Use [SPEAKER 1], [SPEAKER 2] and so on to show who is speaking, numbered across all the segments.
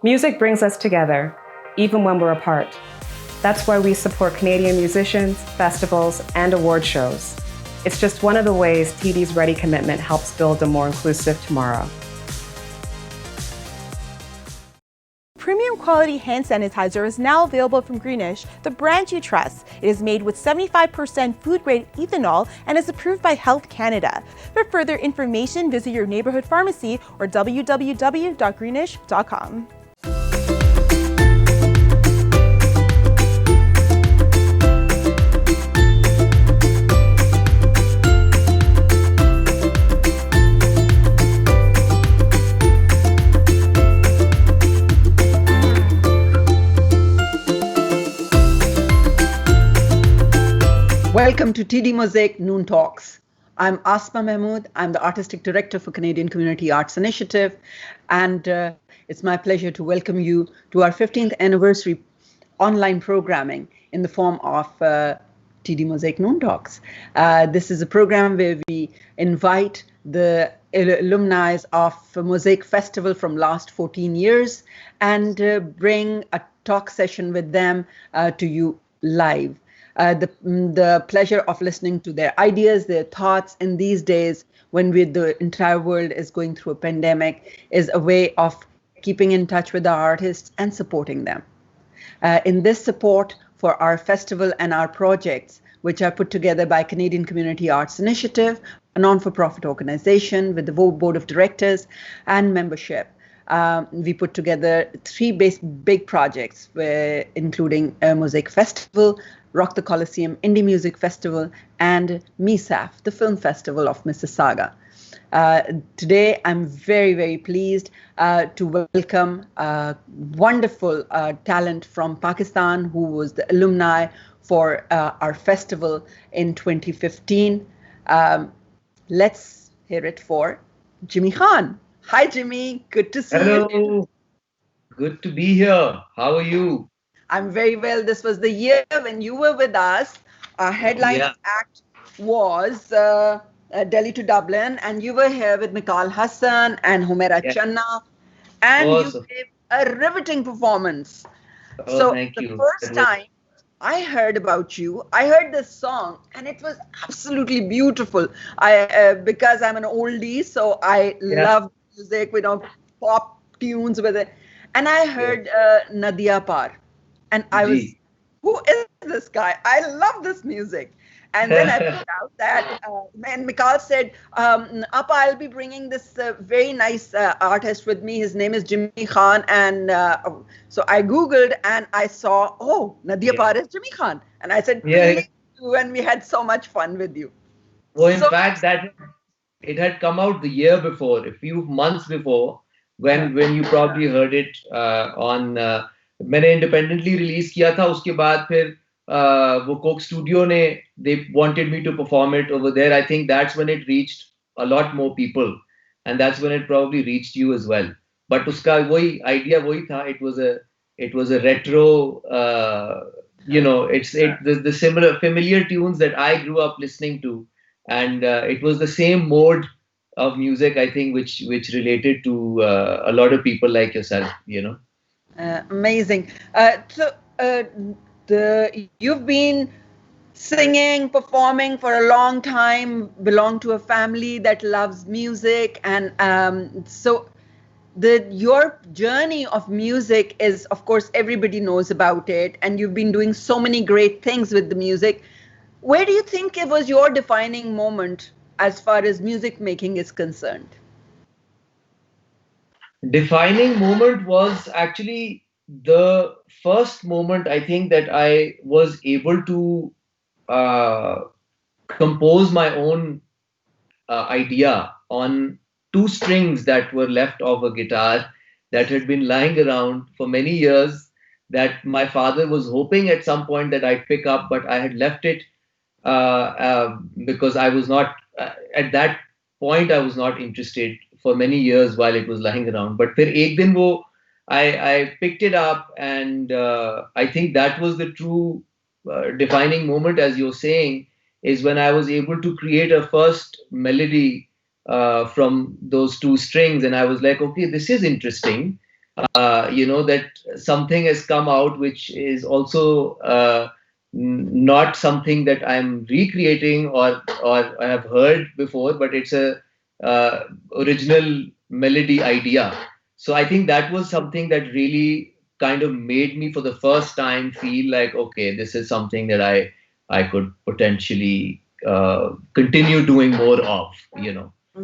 [SPEAKER 1] Music brings us together, even when we're apart. That's why we support Canadian musicians, festivals, and award shows. It's just one of the ways TD's Ready commitment helps build a more inclusive tomorrow.
[SPEAKER 2] Premium quality hand sanitizer is now available from Greenish, the brand you trust. It is made with 75% food-grade ethanol and is approved by Health Canada. For further information, visit your neighborhood pharmacy or www.greenish.com.
[SPEAKER 3] Welcome to TD Mosaic Noon Talks. I'm Asma Mahmood. I'm the Artistic Director for Canadian Community Arts Initiative, and it's my pleasure to welcome you to our 15th anniversary online programming in the form of TD Mosaic Noon Talks. This is a program where we invite the alumni of Mosaic Festival from last 14 years and bring a talk session with them to you live. The pleasure of listening to their ideas, their thoughts in these days when the entire world is going through a pandemic is a way of keeping in touch with our artists and supporting them. In this support for our festival and our projects, which are put together by Canadian Community Arts Initiative, a non-for-profit organization with the board of directors and membership, we put together three big projects, including a Mosaic Festival, Rock the Coliseum Indie Music Festival, and MISAF, the Film Festival of Mississauga. Today, I'm very, very pleased to welcome wonderful talent from Pakistan who was the alumni for our festival in 2015. Let's hear it for Jimmy Khan. Hi, Jimmy. Good to see you.
[SPEAKER 4] Hello. Good to be here. How are you?
[SPEAKER 3] I'm very well. This was the year when you were with us. Our headline act was Delhi to Dublin, and you were here with Mikal Hassan and Humaira Channa, and you gave a riveting performance. So the first time I heard about you, I heard this song, and it was absolutely beautiful. Because I'm an oldie, so I love music, pop tunes with it. And I heard Nadia Par. And I was, who is this guy? I love this music. And then I found out that, and Mikal said, Appa, I'll be bringing this very nice artist with me. His name is Jimmy Khan. And so I Googled and I saw, Nadia Par is Jimmy Khan. And I said, and we had so much fun with you.
[SPEAKER 4] Well, in fact, that it had come out the year before, a few months before, when you probably heard it on... मैंने independently release किया था उसके बाद फिर वो Coke Studio ने they wanted me to perform it over there. I think that's when it reached a lot more people, and that's when it probably reached you as well. But उसका वही idea वही था. It was a retro, the similar familiar tunes that I grew up listening to, and it was the same mode of music, I think, which related to a lot of people like yourself,
[SPEAKER 3] Amazing. You've been singing, performing for a long time, belong to a family that loves music. And so your journey of music is, of course, everybody knows about it. And you've been doing so many great things with the music. Where do you think it was your defining moment as far as music making is concerned?
[SPEAKER 4] Defining moment was actually the first moment, I think, that I was able to compose my own idea on two strings that were left of a guitar that had been lying around for many years, that my father was hoping at some point that I'd pick up, but I had left it because I was not, at that point, I was not interested for many years while it was lying around. But फिर एक दिन वो I picked it up, and I think that was the true defining moment, as you're saying, is when I was able to create a first melody from those two strings, and I was like, okay, this is interesting. that something has come out which is also not something that I'm recreating or I have heard before, but it's a original melody idea. So I think that was something that really kind of made me for the first time feel like, okay, this is something that I could potentially continue doing more of.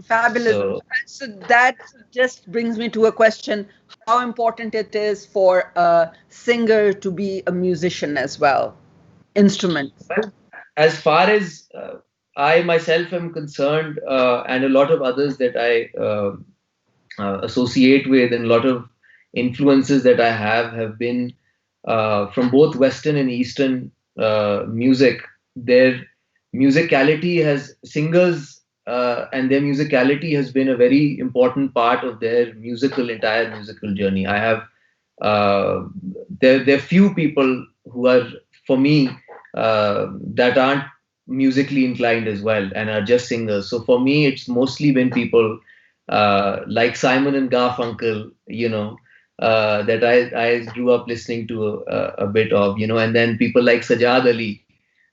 [SPEAKER 3] Fabulous.
[SPEAKER 4] So
[SPEAKER 3] So that just brings me to a question: how important it is for a singer to be a musician as well, instrument.
[SPEAKER 4] well, as far as I myself am concerned, and a lot of others that I associate with, and a lot of influences that I have been from both Western and Eastern music. Their musicality has singers, and their musicality has been a very important part of their entire musical journey. I have there are few people who are, for me, that aren't musically inclined as well and are just singers. So for me, it's mostly been people like Simon and Garfunkel, that I grew up listening to a bit of, and then people like Sajad Ali,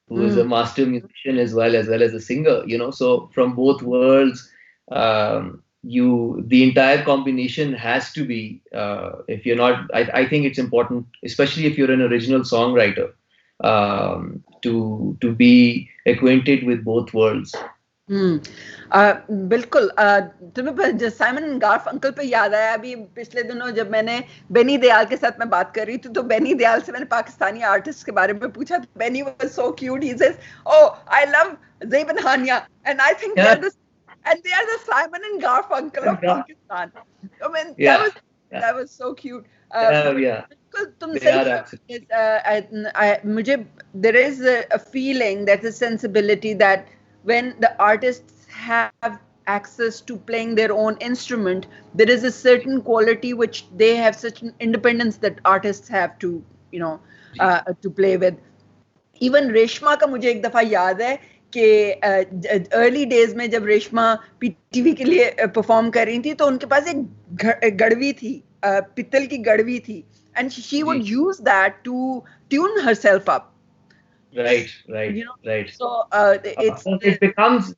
[SPEAKER 4] who is a master musician as well as a singer, So from both worlds, the entire combination has to be. If you're not, I think it's important, especially if you're an original songwriter, to be acquainted with both worlds.
[SPEAKER 3] बिल्कुल तुम्हें Simon and गारफंकल पे याद आया अभी पिछले दिनों जब मैंने बेनी दयाल के साथ मैं बात कर रही थी तो बेनी दयाल से मैंने पाकिस्तानी आर्टिस्ट के बारे में पूछा तो Benny was so cute he says oh I love Zeb and Haniya and I think they are the Simon and Garfunkel of Pakistan. I mean that was so cute. मुझे there is a feeling, there's a sensibility that when the artists have access to playing their own instrument, there is a certain quality which they have such an independence that artists have to, to play with. Even Reshma का मुझे एक दफा याद है कि early days में जब Reshma PTV के लिए परफॉर्म कर रही थी तो उनके पास एक गड़वी थी, पित्तल की गड़वी थी, and she would use that to tune herself up.
[SPEAKER 4] Right.
[SPEAKER 3] So
[SPEAKER 4] it becomes,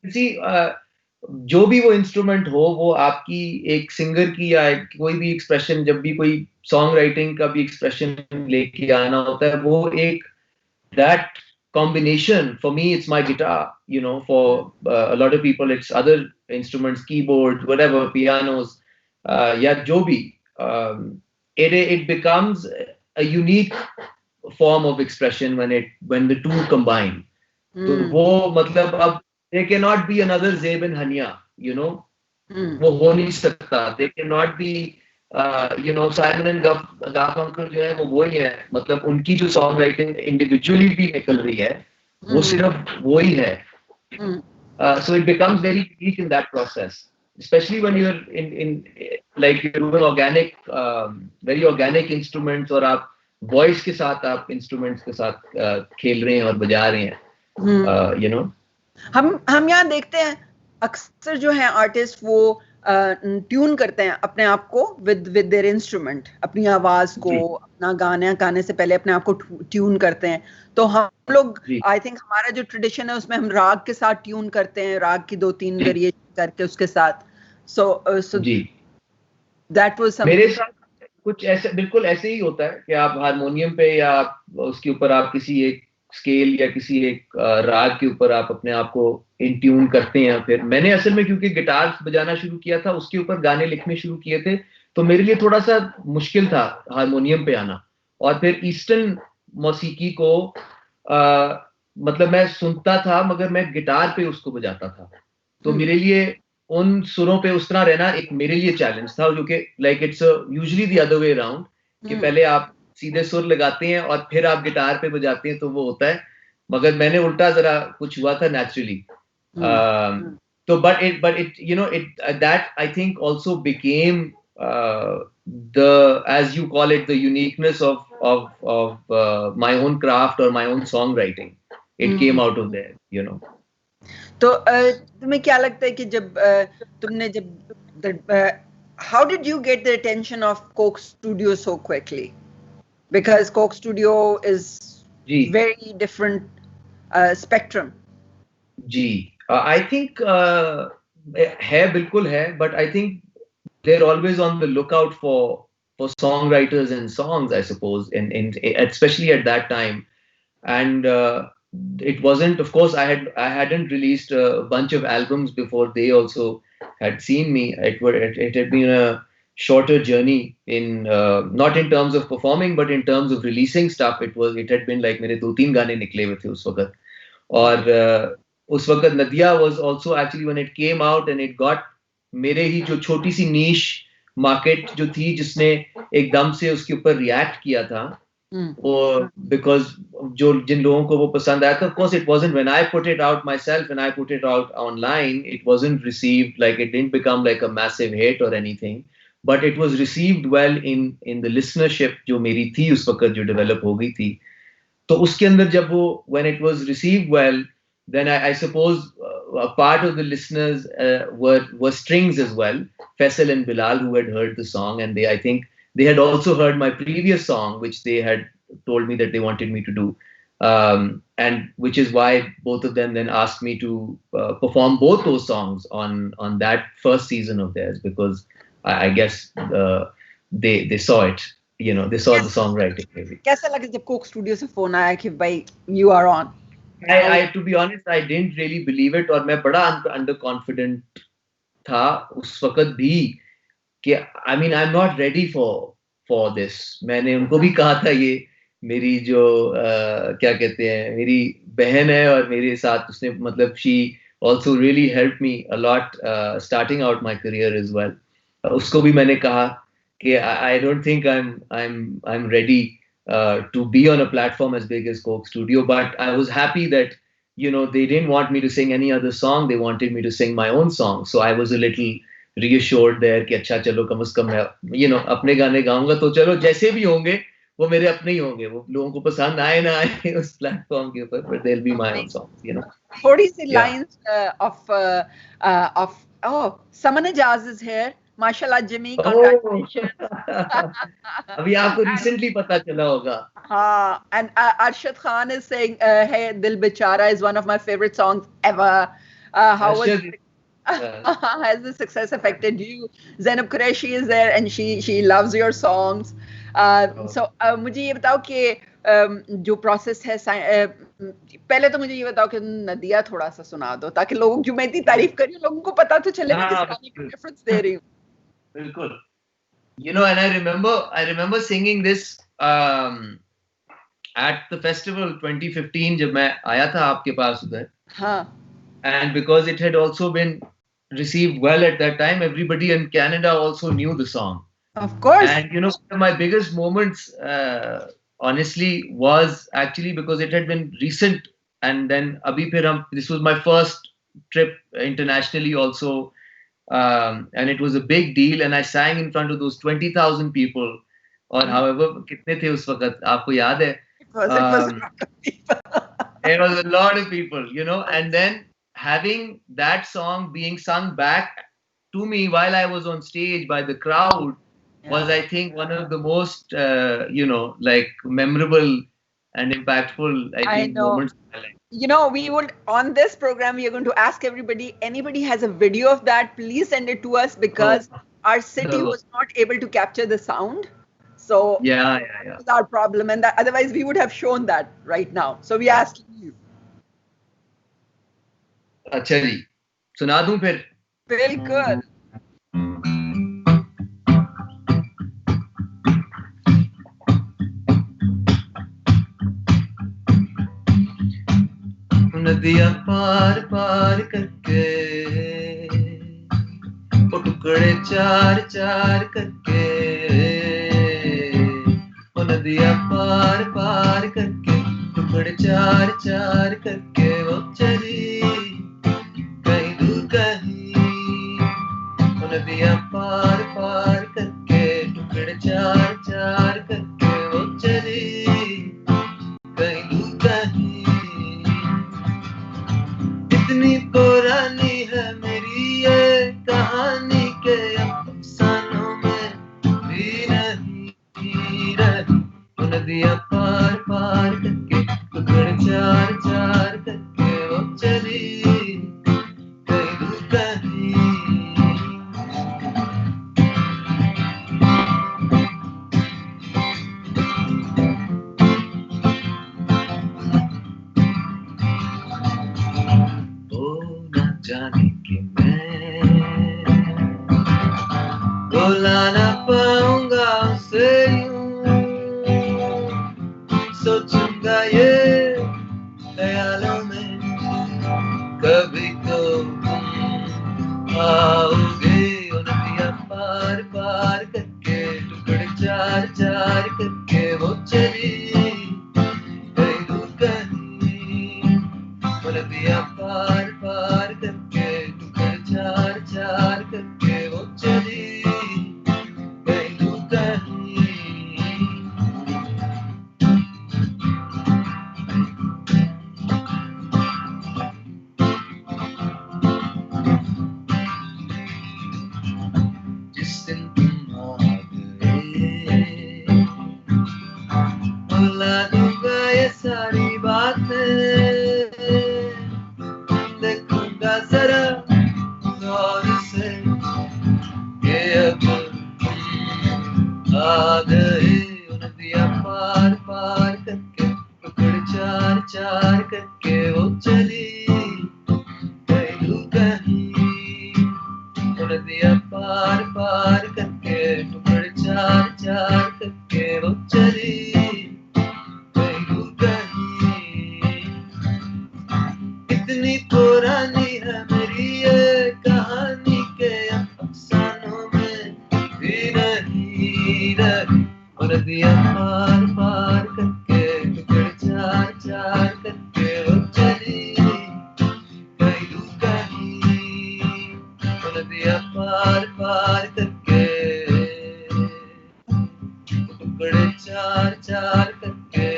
[SPEAKER 4] जो भी वो इंस्ट्रूमेंट हो, वो आपकी एक सिंगर की या कोई भी एक्सप्रेशन, जब भी कोई सॉन्ग राइटिंग का भी एक्सप्रेशन लेके आना होता है, वो एक that combination, for me it's my guitar, for a lot of people it's other instruments, keyboard, whatever, pianos, या जो भी, it becomes a unique form of expression when the two combine. तो वो मतलब अब they cannot be another Zeb and Hania, वो हो नहीं सकता. They cannot be Simon and Garfunkel जो है वो ही है, मतलब उनकी जो सॉन्ग राइटिंग इंडिविजुअली भी निकल रही है, वो सिर्फ वो ही है. So it becomes very unique in that process, especially when you're in like you're doing organic, very organic instruments, और आप वॉइस के साथ, आप इंस्ट्रूमेंट्स के साथ खेल रहे हैं और बजा रहे हैं.
[SPEAKER 3] हम यहाँ देखते हैं अक्सर जो है आर्टिस्ट वो ट्यून करते हैं अपने आप को विद देयर इंस्ट्रूमेंट, अपनी आवाज को, अपना गाने से पहले अपने आप को ट्यून करते हैं. तो हम लोग आई थिंक हमारा जो ट्रेडिशन है उसमें हम राग के साथ ट्यून करते हैं, राग की 2-3 वेरिएशन करके उसके साथ. सो दैट वाज
[SPEAKER 4] मेरे साथ कुछ ऐसे, बिल्कुल ऐसे ही होता है कि आप हारमोनियम पे या उसके ऊपर आप किसी एक स्केल या किसी एक राग के ऊपर आप अपने आप को इन ट्यून करते हैं. फिर मैंने असल में क्योंकि गिटार बजाना शुरू किया था, उसके ऊपर गाने लिखने शुरू किए थे, तो मेरे लिए थोड़ा सा मुश्किल था हारमोनियम पे आना. और फिर ईस्टर्न मौसीकी को मतलब मैं सुनता था मगर मैं गिटार पे उसको बजाता था, तो मेरे लिए उन सुरों पे उस तरह रहना एक मेरे लिए चैलेंज था, जो कि like it's usually the other way around, कि पहले आप सीधे सुर लगाते हैं और फिर आप गिटार पे बजाते हैं, तो वो होता है. मगर मैंने उल्टा जरा कुछ हुआ था नेचुरली. तो but it that I think also became the, as you call it, the uniqueness of my own craft or my own songwriting. It came out of there, तो
[SPEAKER 3] तुम्हें क्या लगता है कि जब how did you get the attention of Coke Studio so quickly? Because Coke Studio is very different spectrum.
[SPEAKER 4] Ji, I think है बिल्कुल है, but I think they're always on the lookout for songwriters and songs, I suppose, in especially at that time. And it wasn't, of course, I hadn't released a bunch of albums before they also had seen me. It had been a shorter journey in not in terms of performing, but in terms of releasing stuff. It had been like मेरे 2-3 गाने निकले हुए थे उस वक्त. और उस वक्त नदिया was also actually when it came out and it got मेरे ही जो छोटी सी niche market जो थी जिसने एकदम से उसके ऊपर react किया था. और because जिन लोगों को वो पसंद आया था, of course it wasn't when I put it out myself and I put it out online, it wasn't received like, it didn't become like a massive hit or anything, but it was received well in the listenership जो मेरी थी उस वक्त जो develop हो गई थी. तो उसके अंदर जब वो when it was received well, then I suppose a part of the listeners were strings as well, Faisal and Bilal, who had heard the song, and I think they had also heard my previous song, which they had told me that they wanted me to do, and which is why both of them then asked me to perform both those songs on that first season of theirs, because I guess they saw it, you know, they saw the songwriting maybe.
[SPEAKER 3] कैसा लगा जब Coke Studio से phone आया कि भाई you are on?
[SPEAKER 4] I to be honest, I didn't really believe it, और मैं बड़ा underconfident था उस वक्त भी कि I mean I'm not ready for this. मैंने उनको भी कहा था, ये मेरी जो क्या कहते हैं, मेरी बहन है और मेरे साथ उसने मतलब she also really helped me a lot starting out my career as well. उसको भी मैंने कहा कि I don't think I'm ready to be on a platform as big as Coke Studio, but I was happy that, you know, they didn't want me to sing any other song, they wanted me to sing my own song, so I was a little reassured there कि अच्छा चलो कम से कम मैं, you know, अपने गाने गाऊंगा तो चलो जैसे भी होंगे वो मेरे अपने ही होंगे, वो लोगों को पसंद आए ना आए उस प्लेटफॉर्म के ऊपर, but they'll be my own songs, you know.
[SPEAKER 3] थोड़ी सी lines of oh, Samana Jaz is here. Mashallah, Jimmy, congratulations.
[SPEAKER 4] अभी आपको recently पता चला होगा.
[SPEAKER 3] And Arshad Khan is saying, hey, Dil Bechara is one of my favorite songs ever. How has the success affected you? Zainab Qureshi is there and she loves your songs. So मुझे ये बताओ कि जो process है, पहले तो मुझे ये बताओ कि नदिया थोड़ा सा सुना दो ताकि लोगों की मैं इतनी तारीफ कर रही हूँ, लोगों को पता तो चले कि किस गाने की रेफरेंस दे रही हूँ.
[SPEAKER 4] बिल्कुल. You know, and I remember singing this at the festival 2015 जब मैं आया था आपके पास उधर. हाँ. And because it had also been received well at that time, everybody in Canada also knew the song.
[SPEAKER 3] Of course.
[SPEAKER 4] And you know, one of my biggest moments, honestly, was actually because it had been recent, and then abhi phir this was my first trip internationally also, and it was a big deal, and I sang in front of those 20,000 people, or however kitne the us waqt, aapko yaad hai?
[SPEAKER 3] It was a lot of people.
[SPEAKER 4] It was a lot of people, you know, and then having that song being sung back to me while I was on stage by the crowd was, I think, one of the most, you know, like memorable and impactful, I think, moments in my life.
[SPEAKER 3] You know, we would, on this program, we are going to ask everybody, anybody has a video of that, please send it to us, because our city was not able to capture the sound. So
[SPEAKER 4] yeah.
[SPEAKER 3] That's our problem, and that, otherwise we would have shown that right now. So we asked you.
[SPEAKER 4] अच्छा जी, सुना दूं फिर?
[SPEAKER 3] बिल्कुल.
[SPEAKER 4] नदियां पार पार करके, वो टुकड़े चार चार करके, वो नदियां पार पार करके, टुकड़े चार चार करके, वो चली कहीं दूर कहीं, वो नदियां पार पार करके, टुकड़े चार चार करके, वो चली कहीं दूर कहीं. इतनी पुरानी है मेरी ये कहानी के अफसानों नदियां पार पार करके टुकड़े चार चार करके वो चली कहीं दूर कहीं जाने के मैं बोला ना पाऊंगा उसे यूं सोचूंगा ये ख्यालों में कभी तो तुम आओगे नदियां पार पार करके टुकड़े चार चार करके वो चली कहीं दूर कहीं नदियां पार पार करके टुकड़े चार चार करके वो चली कहीं दूर कहीं जिस दिन तुम आ गए भुला दूंगा ये सारी बातें देखूंगा जरा गौर से ये अब आ गए नदियां पार पार करके टुकड़े चार चार करके वो चली कहीं दूर कहीं नदियां पार पार करके टुकड़े चार चार करके वो चली कहीं दूर कहीं इतनी पुरानी है मेरी ये कहानी के अफसानों में भी नहीं रही नदियां पार पार करके टुकड़े चार चार करके वो चली कहीं दूर कहीं नदियां पार पार करके टुकड़े चार चार करके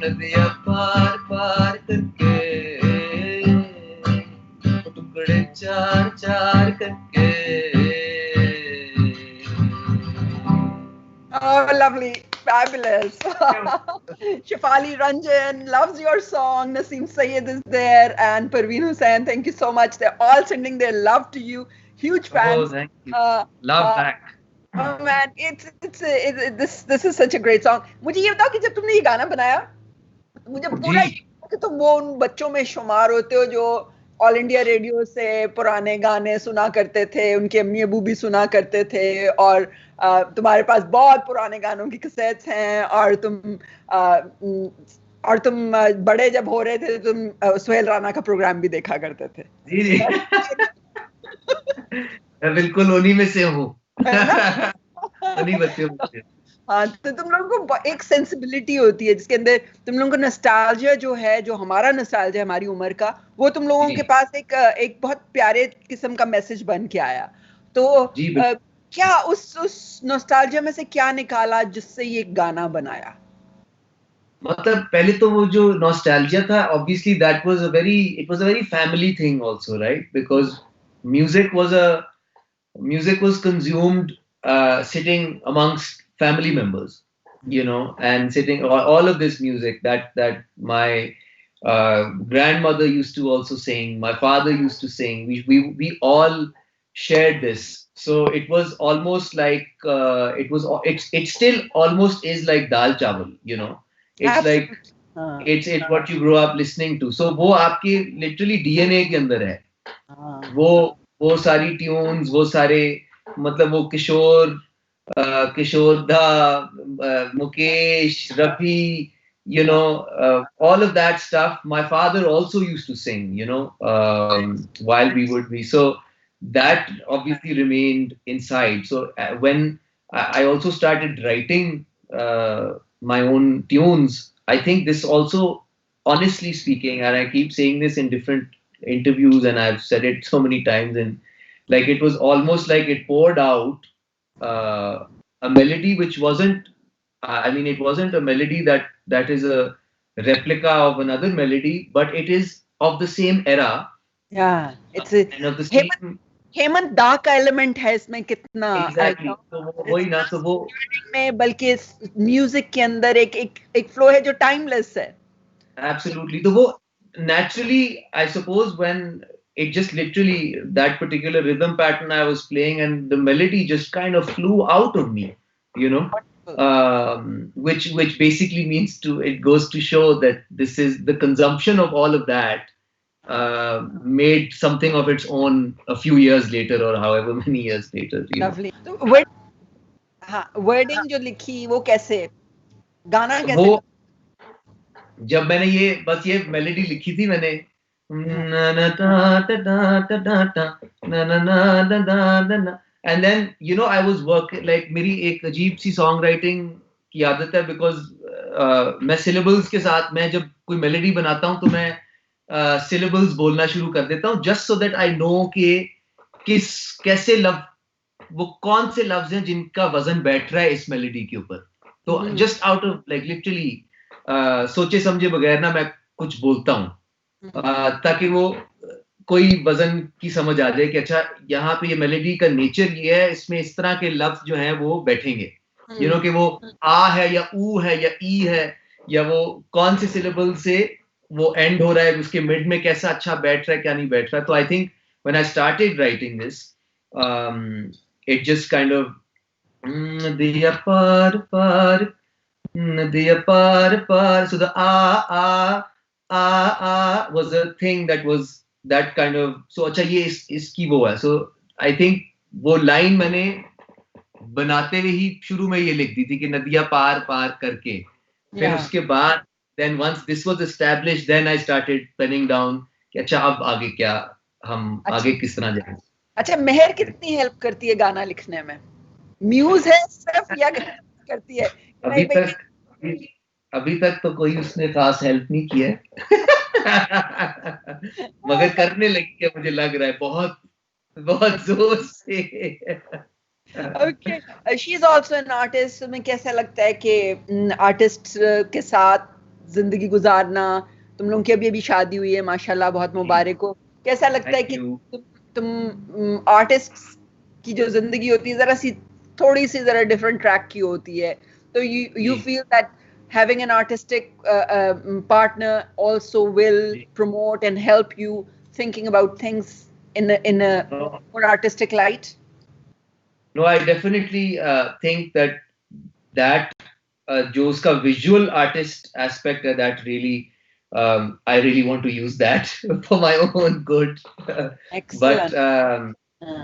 [SPEAKER 4] नदियां पार पार करके टुकड़े चार चार करके
[SPEAKER 3] Oh, lovely. Fabulous. Shefali Ranjan loves your song. Naseem Sayed is there. And Parveen Hussain, thank you so much. They're all sending their love to you. Huge fans.
[SPEAKER 4] Oh, thank you. Love back.
[SPEAKER 3] Oh man, this is such a great song. मुझे ये बताओ कि जब तुमने ये गाना बनाया, मुझे पूरा कि तुम वो उन बच्चों में शुमार होते हो जो ऑल इंडिया रेडियो से पुराने गाने सुना करते थे, उनके अम्मी अबू भी सुना करते थे और तुम्हारे पास बहुत पुराने गानों की कैसेट्स हैं और तुम बड़े जब हो रहे थे तुम सुहेल राणा का प्रोग्राम भी देखा करते थे।
[SPEAKER 4] जी जी मैं बिल्कुल उन्हीं में से हूँ उन्हीं बच्चों में से।
[SPEAKER 3] हाँ, तो तुम लोगों को एक सेंसिबिलिटी होती है जिसके अंदर तुम लोगों को नॉस्टैल्जिया जो है, जो हमारा नॉस्टैल्जिया हमारी उम्र का, वो तुम लोगों के पास एक बहुत प्यारे किस्म का मैसेज बन के आया। तो क्या उस नॉस्टैल्जिया में से क्या निकाला जिससे ये गाना बनाया?
[SPEAKER 4] मतलब पहले तो वो जो नॉस्टैल्जिया था, obviously it was a very family thing also, right? Because music was consumed sitting amongst family members, you know, and sitting all of this music that my grandmother used to also sing, my father used to sing. We all shared this, so it was almost like it still almost is like dal chawal, you know. It's like it's what you grow up listening to. So वो आपके literally DNA के अंदर है. वो सारी tunes, वो सारे मतलब वो किशोर दा, Mukesh, Rafi, you know, all of that stuff. My father also used to sing, you know, while we would be. So that obviously remained inside. So when I also started writing my own tunes, I think this also, honestly speaking, and I keep saying this in different interviews and I've said it so many times, and like it was almost like it poured out a melody which wasn't, it wasn't a melody that is a replica of another melody, but it is of the same era.
[SPEAKER 3] Yeah, it's
[SPEAKER 4] and of the same
[SPEAKER 3] Hemant Da का element है इसमें कितना?
[SPEAKER 4] Exactly. So वही ना, so वो
[SPEAKER 3] में बल्कि music के अंदर एक फ्लो है जो टाइमलेस है.
[SPEAKER 4] Absolutely. तो वो naturally, I suppose, when it just literally that particular rhythm pattern I was playing and the melody just kind of flew out of me, you know, which basically means it goes to show that this is the consumption of all of that made something of its own a few years later or however many years later.
[SPEAKER 3] Lovely. तो wording जो लिखी वो कैसे, गाना कैसे?
[SPEAKER 4] वो जब मैंने ये मेलोडी लिखी थी मैंने, and then I was working like मेरी एक अजीब सी सॉन्ग राइटिंग की आदत है, बिकॉज मैं सिलेबल्स के साथ, मैं जब कोई मेलोडी बनाता हूँ तो मैं सिलेबल्स बोलना शुरू कर देता हूँ, just so that I know कि कैसे वो कौन से लफ्ज हैं जिनका वजन बैठ रहा है इस मेलोडी के ऊपर. तो just out of like literally सोचे समझे बगैर ना मैं कुछ बोलता हूँ, ताकि वो कोई वजन की समझ आ जाए कि अच्छा यहाँ पे ये मेलोडी का नेचर ये है, इसमें इस तरह के लफ्ज जो हैं वो बैठेंगे, कि वो आ है या ऊ है या ई है, या वो कौन से सिलेबल से वो एंड हो रहा है, उसके मिड में कैसा अच्छा बैठ रहा है क्या नहीं बैठ रहा है. तो I think when I started writing this, it just kind of Nadiya par so the was a thing that was that kind of, so अच्छा ये इसकी वो है. So I think वो लाइन मैंने बनाते हुए ही शुरू में ये लिख दी थी कि नदिया पार पार करके, फिर उसके बाद then once this was established then I started penning down कि अच्छा अब आगे क्या, हम आगे किस तरह जाएं.
[SPEAKER 3] अच्छा, मेहर कितनी हेल्प करती है गाना लिखने में? म्यूज है सिर्फ या करती है?
[SPEAKER 4] अभी तक तो कोई उसने खास हेल्प नहीं किया है. मगर करने लगी है, मुझे लग रहा है बहुत बहुत जोर से.
[SPEAKER 3] Okay, she is also an artist. तुम्हें कैसा लगता है कि आर्टिस्ट के साथ जिंदगी गुजारना? तुम लोगों की अभी शादी हुई है माशाल्लाह, बहुत मुबारक हो. कैसा लगता है कि तुम आर्टिस्ट की जो जिंदगी होती है थोड़ी सी जरा डिफरेंट ट्रैक की होती है, तो you feel that having an artistic partner also will promote and help you thinking about things in a more artistic light?
[SPEAKER 4] No, I definitely think that जो उसका visual artist aspect है, that really I really want to use that for my own good.
[SPEAKER 3] Excellent.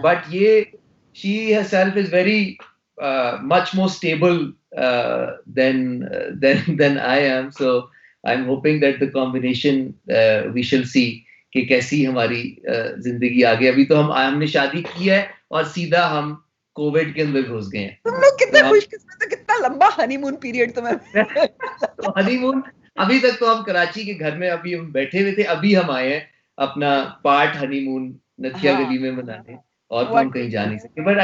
[SPEAKER 4] But she herself is very much more stable than I am. So I'm hoping that the combination we shall see कि कैसी हमारी जिंदगी आगे. अभी तो हमने शादी की है और सीधा हम कोविड के अंदर घुस गए हैं.
[SPEAKER 3] तुम लोग कितने खुशकिस्मत हो, कितना लंबा हनीमून पीरियड तुम्हें.
[SPEAKER 4] तो हनीमून अभी तक तो हम कराची के घर में अभी हम बैठे हुए थे, अभी हम आए हैं अपना पार्ट हनीमून नथिया गली में मनाने, और तो हम कहीं जा नहीं सकते. But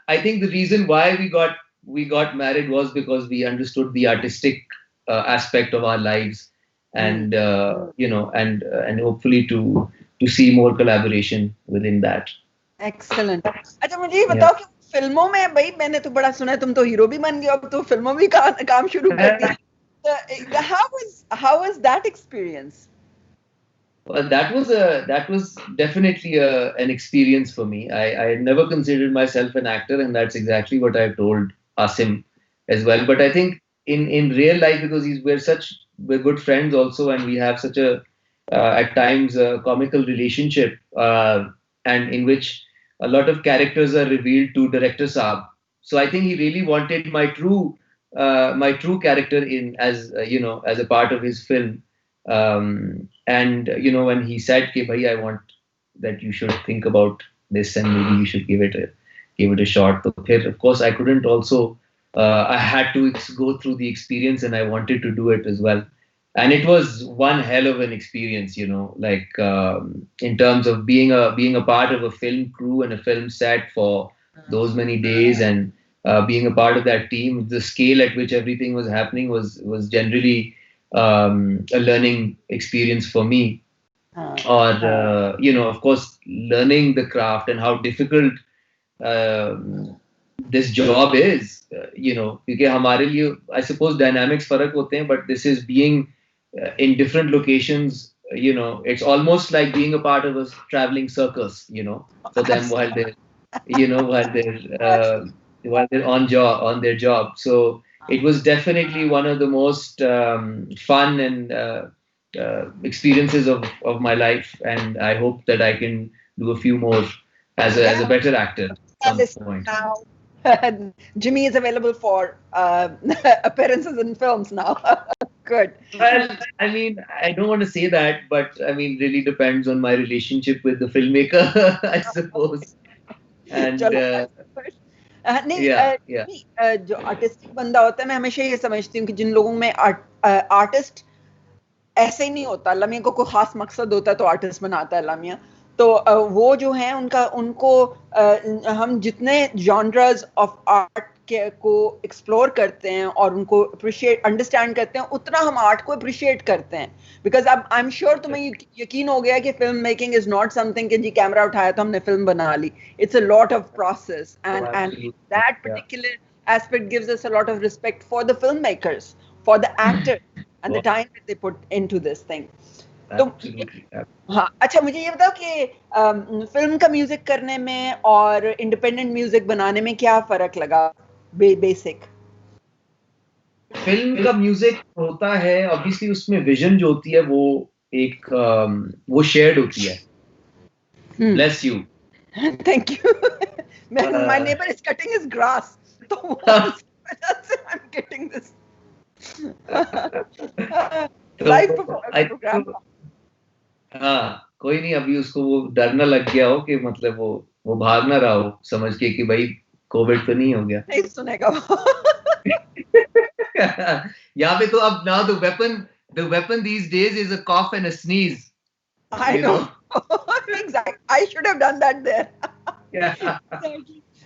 [SPEAKER 4] I think the reason why we got married was because we understood the artistic aspect of our lives, and and hopefully to see more collaboration within that.
[SPEAKER 3] Excellent. अच्छा, मुझे ये बताओ कि फिल्मों में, भाई मैंने तो बड़ा सुना है तुम तो हीरो भी बन गए, अब तो फिल्मों में काम शुरू कर दिया. How was that experience?
[SPEAKER 4] Well, that was definitely an experience for me. I had never considered myself an actor, and that's exactly what I told Asim as well. But I think in real life, because we're good friends also, and we have such a at times a comical relationship, and in which a lot of characters are revealed to director Saab. So I think he really wanted my true character in as a part of his film. And when he said कि भाई I want that you should think about this and maybe you should give it a shot, so फिर of course I couldn't also I had to go through the experience, and I wanted to do it as well, and it was one hell of an experience, like in terms of being a part of a film crew and a film set for those many days, and being a part of that team. The scale at which everything was happening was generally a learning experience for me, or of course learning the craft and how difficult this job is, क्योंकि हमारे लिए I suppose dynamics फर्क होते हैं, but this is being in different locations. It's almost like being a part of a traveling circus, for them while they're, while they're on their job. So it was definitely one of the most fun and experiences of my life, and I hope that I can do a few more as a better actor at some point.
[SPEAKER 3] Now, Jimmy is available for appearances in films now. Good.
[SPEAKER 4] Well, I mean, I don't want to say that, but I mean, really depends on my relationship with the filmmaker, I suppose. And
[SPEAKER 3] जो artistic बंदा होता है, मैं हमेशा ये समझती हूँ कि जिन लोगों में आर्टिस्ट ऐसे ही नहीं होता, अल्लाह मियां को कोई खास मकसद होता है तो आर्टिस्ट बनाता है अल्लाह मियां, तो वो जो है उनको हम जितने जॉनर्स ऑफ आर्ट को एक्सप्लोर करते हैं और उनको अप्रिशिएट अंडरस्टैंड करते हैं, उतना हम आर्ट को अप्रिशिएट करते हैं. बिकॉज अब आई एम श्योर तुम्हें यकीन हो गया कि film making is not something कि जी कैमरा उठाया तो हमने फिल्म बना ली. It's a lot of process and that particular aspect gives us a lot of respect for the film makers, for the actors and the time that they put into this thing. तो हाँ, अच्छा मुझे ये बताओ कि film का music करने में और इंडिपेंडेंट म्यूजिक बनाने में क्या फर्क लगा? बेसिक
[SPEAKER 4] फिल्म का म्यूजिक होता है, ऑब्वियसली उसमें विजन जो होती है वो एक वो शेयर्ड होती है. Bless you.
[SPEAKER 3] Thank you. My neighbour is cutting his grass, तो I am getting this live programme.
[SPEAKER 4] हाँ, कोई नहीं, अभी उसको वो डर ना लग गया हो कि मतलब वो भाग ना रहा हो समझ के कि भाई कोविड तो नहीं हो गया.
[SPEAKER 3] नहीं सुनेगा
[SPEAKER 4] यहाँ पे तो अब now the weapon these days is a cough and a sneeze.
[SPEAKER 3] I know. Exactly. I should have done that there.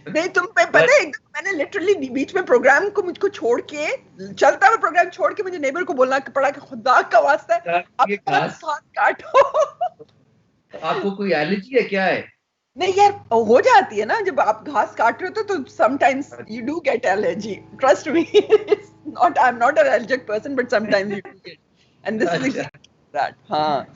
[SPEAKER 3] नहीं, तुम पे पता है मैंने लिटरली बीच में प्रोग्राम को मुझको छोड़ के, चलता हुआ प्रोग्राम छोड़ के मुझे नेबर को बोलना पड़ा कि खुदा का वास्ता है अब घास काटो.
[SPEAKER 4] आपको कोई एलर्जी है क्या है?
[SPEAKER 3] नहीं यार, हो जाती है ना जब आप घास काट रहे हो तो sometimes you do get allergy. Trust me. It's not, I'm not an allergic person, but sometimes you do get. And this is exactly that. हाँ.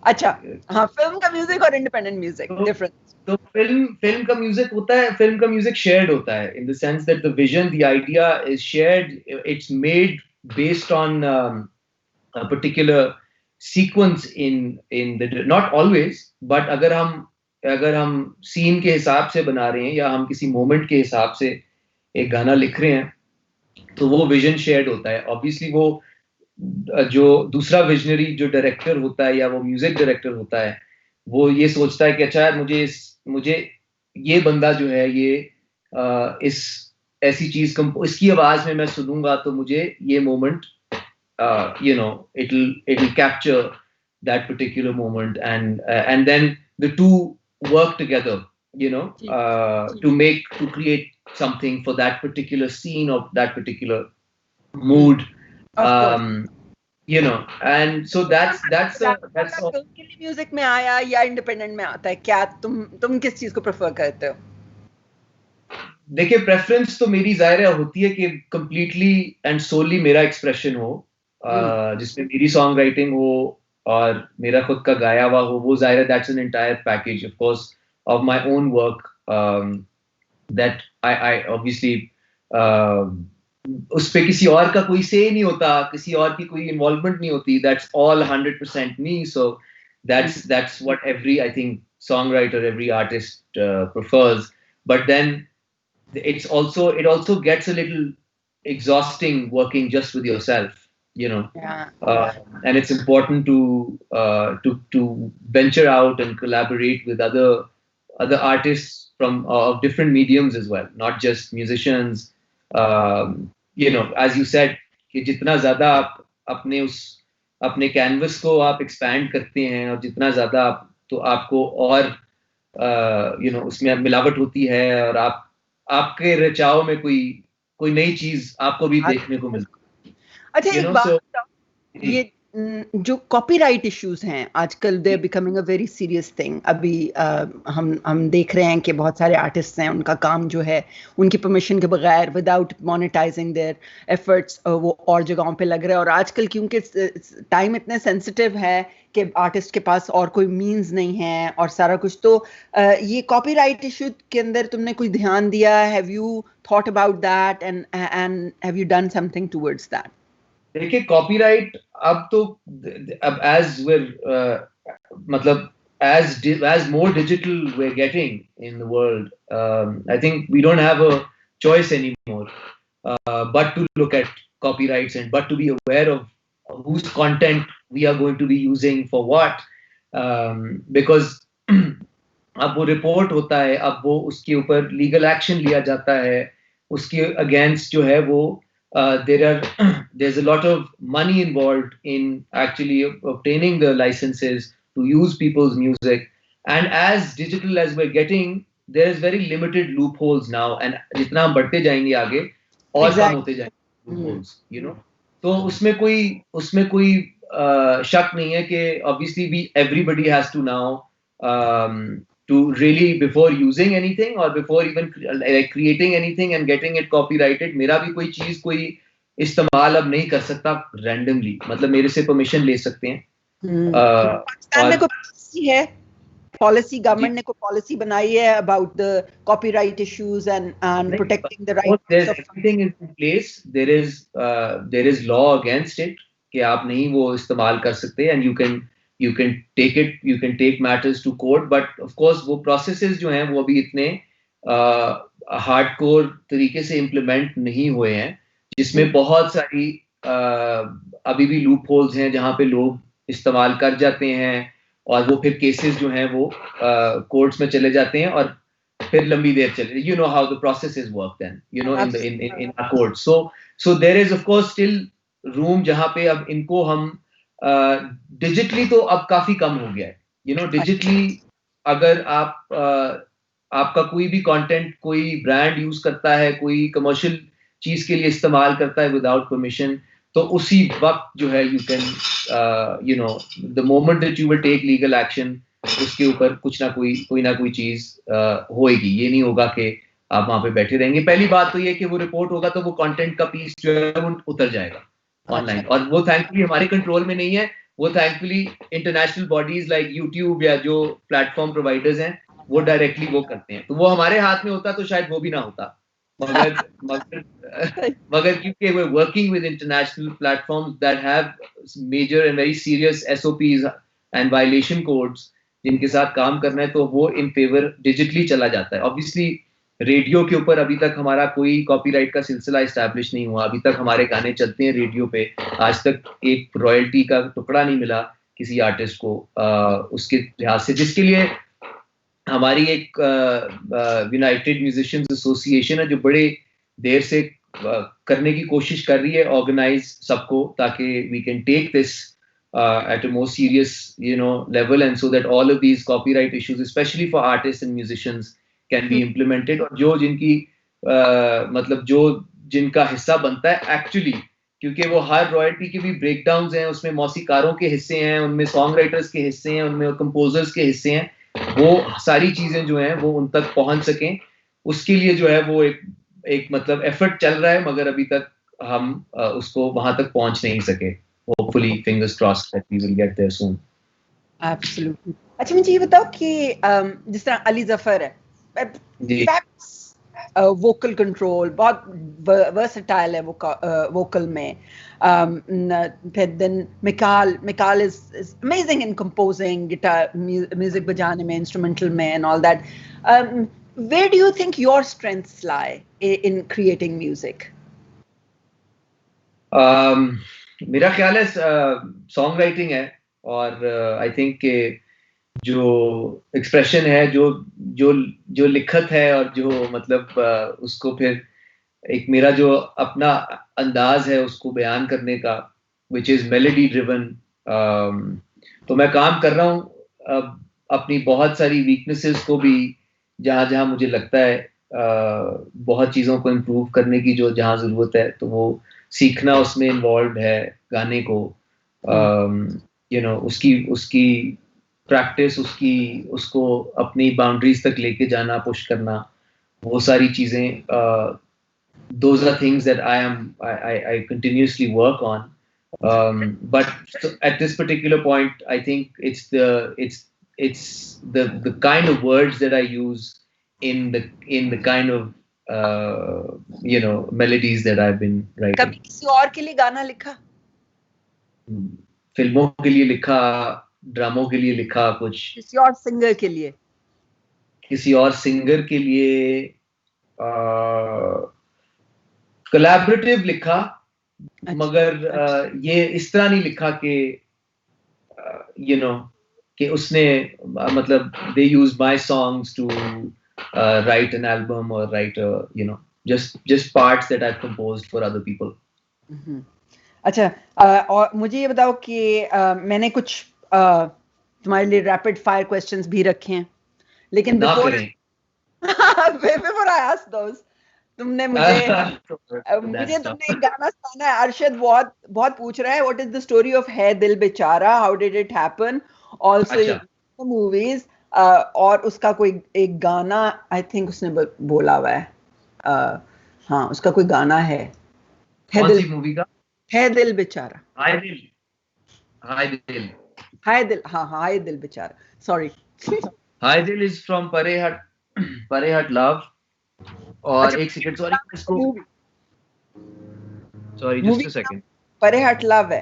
[SPEAKER 3] अच्छा, हाँ, फिल्म का म्यूजिक और इंडिपेंडेंट म्यूजिक डिफरेंस.
[SPEAKER 4] तो फिल्म का म्यूजिक होता है, film का म्यूजिक शेयर्ड होता है in the sense that the vision, the idea is shared. It's made based on a particular sequence in the, not always, but अगर हम सीन के हिसाब से बना रहे हैं या हम किसी मोमेंट के हिसाब से एक गाना लिख रहे हैं तो वो विजन शेयर्ड होता है. ऑब्वियसली वो जो दूसरा विजनरी जो डायरेक्टर होता है या वो म्यूजिक डायरेक्टर होता है वो ये सोचता है कि अच्छा यार मुझे ये बंदा जो है ये इस ऐसी चीज इसकी आवाज में मैं सुनूंगा तो मुझे ये moment it'll capture that particular moment and then the two work together, to create something for that particular scene of that particular mood. And so that's all.
[SPEAKER 3] Film के लिए म्यूजिक में आया या इंडिपेंडेंट में आता है? क्या तुम किस चीज को प्रेफर करते हो?
[SPEAKER 4] देखिए, प्रेफरेंस तो मेरी जाहिर होती है कि कंप्लीटली एंड सोली मेरा एक्सप्रेशन हो, जिसमें मेरी सॉन्ग राइटिंग हो और मेरा खुद का गाया हुआ हो. वो जाहिर है that's an entire package of course of my own work that I obviously उस पे किसी और का कोई से नहीं होता, किसी और की कोई इन्वॉल्वमेंट नहीं होती. That's all 100% me. So that's what every, I think, songwriter, every artist prefers. But then it also gets a little exhausting working just with yourself. And it's important to venture out and collaborate with other artists from of different mediums as well, not just musicians. As you said, कि जितना ज़्यादा आप अपने canvas को आप expand करते हैं और जितना ज़्यादा तो आपको और उसमें मिलावट होती है और आपके रचाव में कोई नई चीज आपको भी देखने को मिलती है.
[SPEAKER 3] अच्छा, एक बात बताओ, ये जो कॉपीराइट इश्यूज हैं आजकल they are becoming a very serious thing. अभी हम देख रहे हैं कि बहुत सारे आर्टिस्ट हैं, उनका काम जो है उनकी परमिशन के बगैर विदाउट मोनेटाइजिंग देयर एफर्ट्स वो और जगहों पे लग रहे हैं। और आजकल क्योंकि टाइम इतने सेंसिटिव है कि आर्टिस्ट के पास और कोई मीन्स नहीं है और सारा कुछ, तो ये कॉपीराइट इशू के अंदर तुमने कोई ध्यान दिया? Have you thought about that and have you done something towards that?
[SPEAKER 4] देखिए कॉपीराइट अब एज मतलब as more digital we're getting in the world, I think we don't have a choice anymore but to look at copyrights and but to be aware of whose content we are going to be using for what, because अब वो report होता है, अब वो उसके ऊपर legal action लिया जाता है, उसके अगेंस्ट जो है वो there's a lot of money involved in actually obtaining the licenses to use people's music, and as digital as we're getting, there is very limited loopholes now, and जितना हम बढ़ते जाएंगे आगे और कम होते जाएंगे loopholes, you know. तो उसमें कोई शक नहीं है कि obviously everybody has to now to really, before using anything or before even like creating anything and getting it copyrighted, मेरा भी कोई चीज कोई इस्तेमाल अब नहीं कर सकता randomly, मतलब मेरे से परमिशन ले सकते हैं।
[SPEAKER 3] पाकिस्तान में कोई पॉलिसी है, पॉलिसी गवर्नमेंट ने कोई पॉलिसी बनाई है about the copyright issues and protecting the rights
[SPEAKER 4] there's
[SPEAKER 3] of
[SPEAKER 4] everything in place, there is law against it कि आप नहीं वो इस्तेमाल कर सकते, and you can take matters to court, but of course वो processes जो हैं वो अभी इतने hardcore तरीके से implement नहीं हुए हैं, जिसमें बहुत सारी अभी भी लूप होल्स हैं जहां पे लोग इस्तेमाल कर जाते हैं और वो फिर केसेस जो हैं वो कोर्ट्स में चले जाते हैं और फिर लंबी देर चले, you know how the processes work then, you know, in our courts, so there is of course still room जहां पे अब इनको हम डिजिटली तो अब काफी कम हो गया है, you know, डिजिटली अगर आपका कोई भी कंटेंट कोई ब्रांड यूज करता है, कोई कमर्शियल चीज के लिए इस्तेमाल करता है विदाउट परमिशन, तो उसी वक्त जो है you can you know the moment that you will take legal action, उसके ऊपर कुछ ना कोई चीज होएगी। ये नहीं होगा कि आप वहां पे बैठे रहेंगे। पहली बात तो ये कि वो रिपोर्ट होगा तो वो कंटेंट का पीस जो है वो उतर जाएगा ऑनलाइन, और वो थैंकफुली हमारे कंट्रोल में नहीं है। वो thankfully international bodies like YouTube या जो प्लेटफॉर्म प्रोवाइडर्स हैं वो डायरेक्टली वो करते हैं। तो वो हमारे हाथ में होता तो शायद वो भी ना होता, मगर क्योंकि we're working with international platforms that have major and very serious SOPs and violation codes जिनके साथ काम करना है, तो वो इन फेवर डिजिटली चला जाता है। ऑब्वियसली रेडियो के ऊपर अभी तक हमारा कोई कॉपीराइट का सिलसिला इस्टेब्लिश नहीं हुआ, अभी तक हमारे गाने चलते हैं रेडियो पे, आज तक एक रॉयल्टी का टुकड़ा नहीं मिला किसी आर्टिस्ट को उसके लिहाज से, जिसके लिए हमारी एक यूनाइटेड म्यूजिशियंस एसोसिएशन है जो बड़े देर से करने की कोशिश कर रही है ऑर्गेनाइज सबको, ताकि we can take this at a more serious level, and so that all of these copyright issues especially for artists and musicians can be implemented, और जो जिनकी मतलब जो जिनका हिस्सा बनता है एक्चुअली, क्योंकि वो हर रॉयल्टी के भी ब्रेकडाउन्स हैं, उसमें मौसीकारों के हिस्से हैं, उनमें सॉन्ग राइटर्स के हिस्से हैं, उनमें कंपोजर्स के हिस्से हैं, वो सारी चीजें जो हैं वो उन तक पहुंच सकें, उसके लिए जो है वो एक मतलब एफर्ट चल रहा है, मगर अभी तक हम उसको वहां तक पहुंच नहीं सके। Hopefully, fingers crossed that we will get there soon.
[SPEAKER 3] Absolutely. अच्छा मुझे ये बताओ कि जिस तरह अली जफर है, वोकल कंट्रोल बहुत वर्सेटाइल है वोकल में, फिर then Mekaal is amazing in composing, guitar music बजाने में, इंस्ट्रूमेंटल में and all that. Where do you think your strengths lie in creating music?
[SPEAKER 4] मेरा ख्याल है सॉन्ग राइटिंग है, और आई थिंक के जो एक्सप्रेशन है, जो लिखत है, और जो मतलब उसको फिर एक मेरा जो अपना अंदाज है उसको बयान करने का, विच इज मेलोडी ड्रिवन। तो मैं काम कर रहा हूँ अपनी बहुत सारी वीकनेसेस को भी, जहाँ मुझे लगता है बहुत चीज़ों को इम्प्रूव करने की जो जहाँ ज़रूरत है, तो वो सीखना उसमें इन्वॉल्व है गाने को। उसकी प्रैक्टिस, उसको अपनी बाउंड्रीज तक लेके जाना, पुश करना, वो सारी चीजें, those are things that I continuously work on. But at this particular point, I think it's the kind of words that I use in the kind of melodies that I've been writing.
[SPEAKER 3] कभी किसी और के लिए गाना लिखा?
[SPEAKER 4] फिल्मों के लिए लिखा, ड्रामों के लिए लिखा, कुछ
[SPEAKER 3] किसी और सिंगर के लिए?
[SPEAKER 4] किसी और सिंगर के लिए कोलैबोरेटिव लिखा, मगर ये इस तरह नहीं लिखा कि कि उसने मतलब they used my songs to write an album or write a just parts that I've composed for other people.
[SPEAKER 3] अच्छा, और मुझे ये बताओ कि मैंने कुछ तुम्हारे लिए रैपिड फायर क्वेश्चंस भी रखे हैं, लेकिन before I ask those, तुमने मुझे तुमने एक गाना सुनाना है. अरशद बहुत पूछ रहा है, what is the story of है दिल बेचारा, how did it happen, also movies, और उसका कोई एक गाना आई थिंक उसने बोला हुआ है. हाँ, उसका कोई गाना है.
[SPEAKER 4] कौन सी मूवी का?
[SPEAKER 3] है दिल बेचारा.
[SPEAKER 4] हाय दिल.
[SPEAKER 3] हाँ, हाय दिल बेचारा. सॉरी.
[SPEAKER 4] हाय दिल इज फ्रॉम परे हट लव. और एक second, sorry just a second.
[SPEAKER 3] परे हट लव है.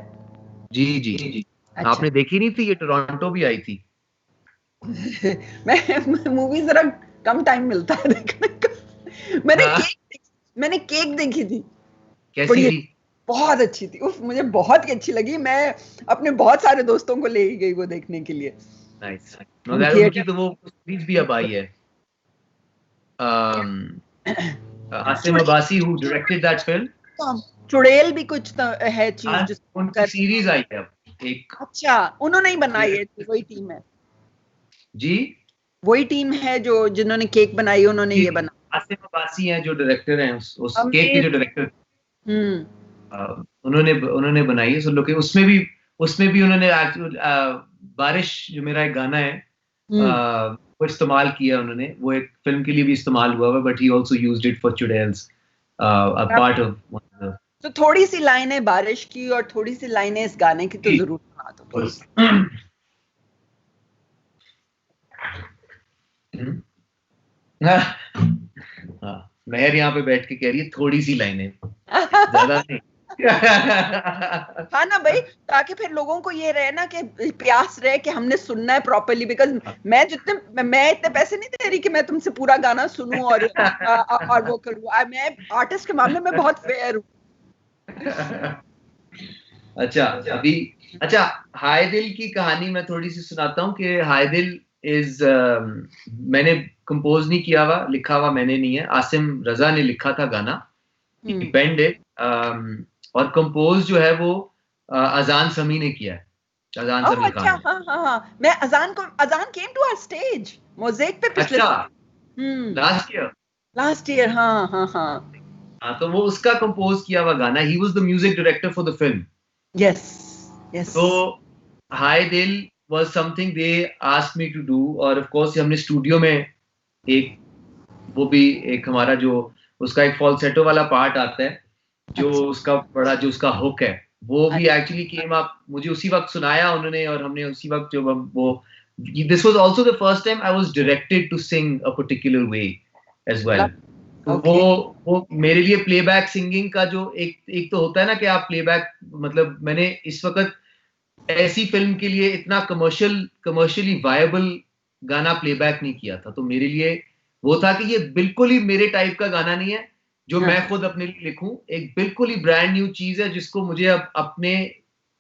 [SPEAKER 4] जी. अच्छा. आपने देखी नहीं थी? ये टोरंटो भी आई थी.
[SPEAKER 3] मैं मूवी जरा कम टाइम मिलता है देखने का. मैंने केक देखी थी.
[SPEAKER 4] कैसी थी?
[SPEAKER 3] बहुत अच्छी थी. उफ, मुझे बहुत ही अच्छी लगी. मैं अपने बहुत सारे दोस्तों को ले गई वो देखने के लिए.
[SPEAKER 4] नाइस. मगर उनकी तो वो सीरीज भी अब आई है. Asim Abbasi who directed that film.
[SPEAKER 3] चुड़ैल भी कुछ है चीज
[SPEAKER 4] उनकी सीरीज आई है एक.
[SPEAKER 3] अच्छा, उन्होंने ही बनाई है. वही टीम है
[SPEAKER 4] जी. वही
[SPEAKER 3] टीम है जो जिन्होंने केक बनाई, उन्होंने ये बना.
[SPEAKER 4] आसिम अब्बासी हैं जो डायरेक्टर हैं, उस केक के जो डायरेक्टर. उन्होंने बनाई है. सुन लो कि उसमें भी उन्होंने बारिश जो मेरा एक गाना है वो इस्तेमाल किया उन्होंने. वो एक फिल्म के लिए भी इस्तेमाल हुआ है, but he also used it for चुड़ैल्स, a part of.
[SPEAKER 3] तो थोड़ी सी लाइनें बारिश की और थोड़ी सी लाइनें इस गाने की तो जरूर सुना दो प्लीज.
[SPEAKER 4] मेहर यहाँ पे बैठ के कह रही है थोड़ी सी लाइनें, ज्यादा नहीं.
[SPEAKER 3] हाँ ना भाई, ताकि फिर लोगों को ये रहे ना कि प्यास रहे कि हमने सुनना है प्रॉपर्ली. बिकॉज मैं इतने पैसे नहीं दे रही कि मैं तुमसे पूरा गाना सुनूं और वो करूं. मैं आर्टिस्ट के मामले में बहुत फेयर हूँ.
[SPEAKER 4] अच्छा, हाय दिल की कहानी मैं थोड़ी सी सुनाता हूँ कि हाय दिल इज मैंने कंपोज नहीं किया हुआ, लिखा हुआ मैंने नहीं है. आसिम रजा ने लिखा था गाना, डिपेंडेड, और कंपोज जो है वो अजान समी ने किया है. अजान समी
[SPEAKER 3] खान. अच्छा, हाँ. मैं अजान came to our stage Mosaic पे पिछले लास्ट ईयर. हाँ.
[SPEAKER 4] तो वो उसका कंपोज किया हुआ गाना. He was the music director for the film.
[SPEAKER 3] Yes.
[SPEAKER 4] तो हाय दिल was something they asked me to do, और of course हमने स्टूडियो में वो भी एक हमारा जो उसका एक फॉल्सेटो वाला पार्ट आता है जो उसका हुक है, वो भी एक्चुअली केम अप. मुझे उसी वक्त सुनाया उन्होंने और हमने उसी वक्त जो वो. This was also the first time I was directed to sing a particular way as well. वो मेरे लिए प्लेबैक सिंगिंग का जो एक तो होता है ना कि आप प्लेबैक, मतलब मैंने इस वक्त ऐसी फिल्म के लिए इतना कमर्शियली वायबल गाना प्लेबैक नहीं किया था. तो मेरे लिए वो था कि ये बिल्कुल ही मेरे टाइप का गाना नहीं है जो मैं खुद अपने लिए लिखूं. एक बिल्कुल ही ब्रांड न्यू चीज है जिसको मुझे अब अपने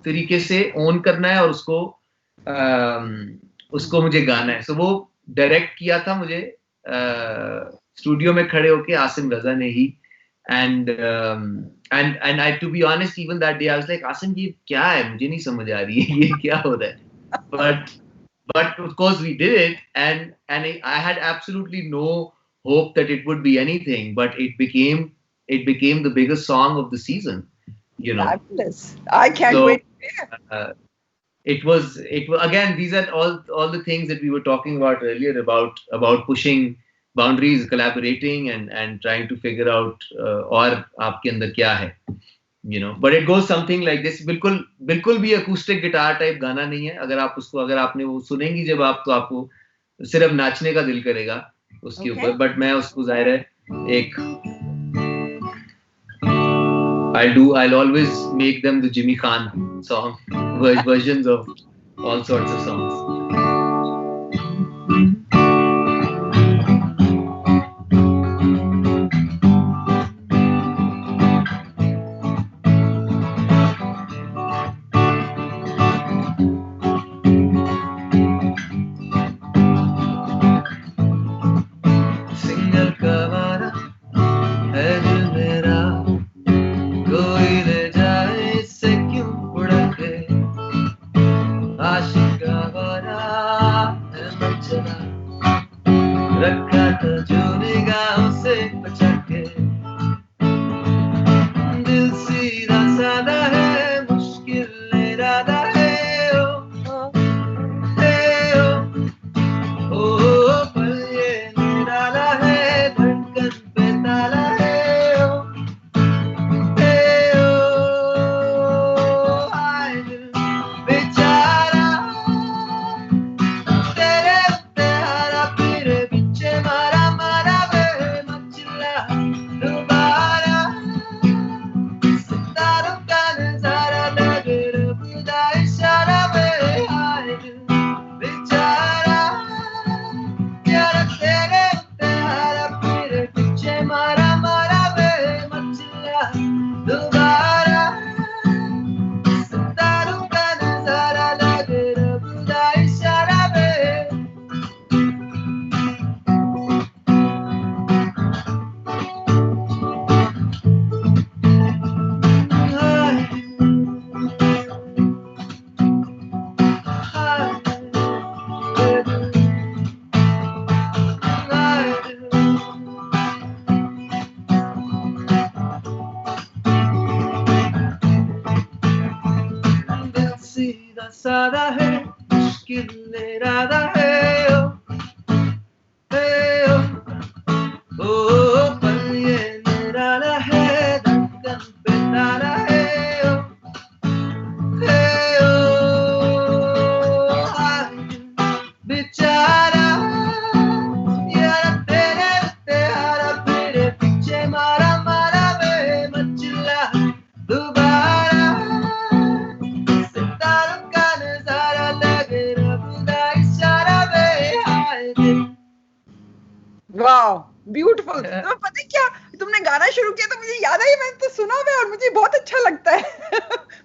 [SPEAKER 4] तरीके से ओन करना है और उसको मुझे गाना है. सो वो डायरेक्ट किया था मुझे स्टूडियो में खड़े होके आसिम रजा ने ही. And I, to be honest, even that day I was like, Asim, ये क्या है, मुझे नहीं समझ आ रही है, ये क्या हो रहा है. But of course we did it, and I had absolutely no hope that it would be anything, but it became the biggest song of the season.
[SPEAKER 3] Fabulous. I can't wait to
[SPEAKER 4] it was again, these are all the things that we were talking about earlier about pushing boundaries, collaborating and trying to figure out और आपके अंदर क्या है, but it goes something like this. बिल्कुल भी acoustic guitar type गाना नहीं है. अगर आपने वो सुनेंगी जब आप, तो आपको सिर्फ नाचने का दिल करेगा उसके ऊपर. बट मैं उसको जाहिर है एक I'll always make them the Jimmy Khan song versions of all sorts of songs.
[SPEAKER 3] Beautiful. तो पता है क्या, तुमने गाना शुरू किया तो मुझे याद आई, मैंने तो सुना हुआ है और मुझे बहुत अच्छा लगता है।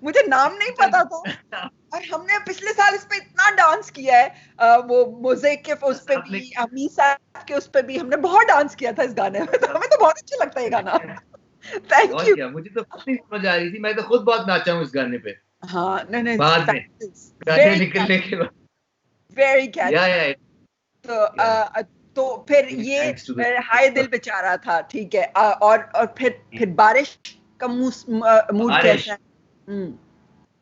[SPEAKER 3] मुझे नाम नहीं पता था और हमने पिछले साल इस पे इतना डांस किया है, वो मोज़ेक के उस पे भी, अमीसा के उस पे भी हमने बहुत डांस किया था इस गाने में, तो हमें तो बहुत अच्छा लगता है ये गाना। Thank you.
[SPEAKER 4] मुझे तो खुद समझ आ रही थी, मैं तो खुद बहुत नाचा हूँ इस गाने पे।
[SPEAKER 3] हाँ नहीं
[SPEAKER 4] बाद में गाने निकलने के बाद
[SPEAKER 3] वेरी कैच। तो फिर ये हाय दिल बेचारा था, ठीक है, और फिर बारिश का मूड कैसा है?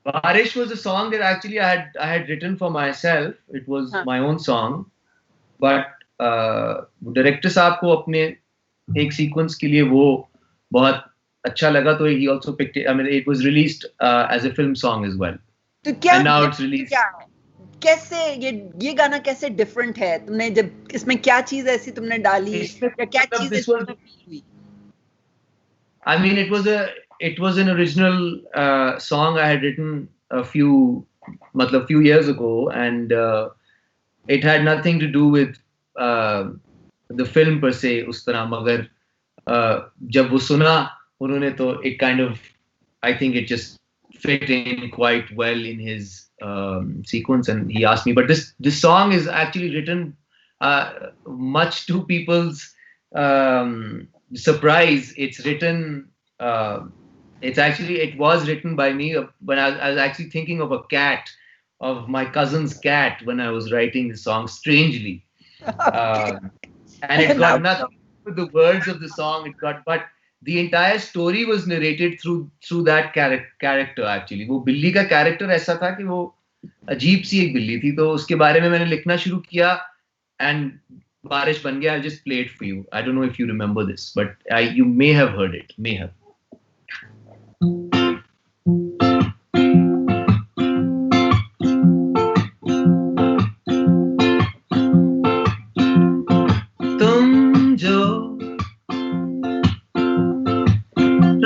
[SPEAKER 4] Barish was a song that actually I had written for myself. It was my own song, but director साहब को अपने एक sequence के लिए वो बहुत अच्छा लगा, तो he also picked it. I mean, it was released as a film song as well.
[SPEAKER 3] तो क्या,
[SPEAKER 4] and now it's released.
[SPEAKER 3] कैसे ये गाना कैसे डिफरेंट है? तुमने जब इसमें क्या चीज ऐसी तुमने डाली या क्या चीज हुई?
[SPEAKER 4] I mean, it was an original song I had written a few years ago, and it had nothing to do with the film per se उस तरह, मगर जब वो सुना उन्होंने तो it kind of, I think it just fit in quite well in his sequence, and he asked me. But this song is actually written much to people's surprise. It's written. It was written by me when I was actually thinking of a cat, of my cousin's cat, when I was writing the song. Strangely, and it got nothing with the words of the song. But the entire story was narrated through that character actually. वो बिल्ली का character ऐसा था कि वो अजीब सी एक बिल्ली थी, तो उसके बारे में मैंने लिखना शुरू किया and बारिश बन गया. I'll just play it for you. I don't know if you remember this, but you may have heard it. May have.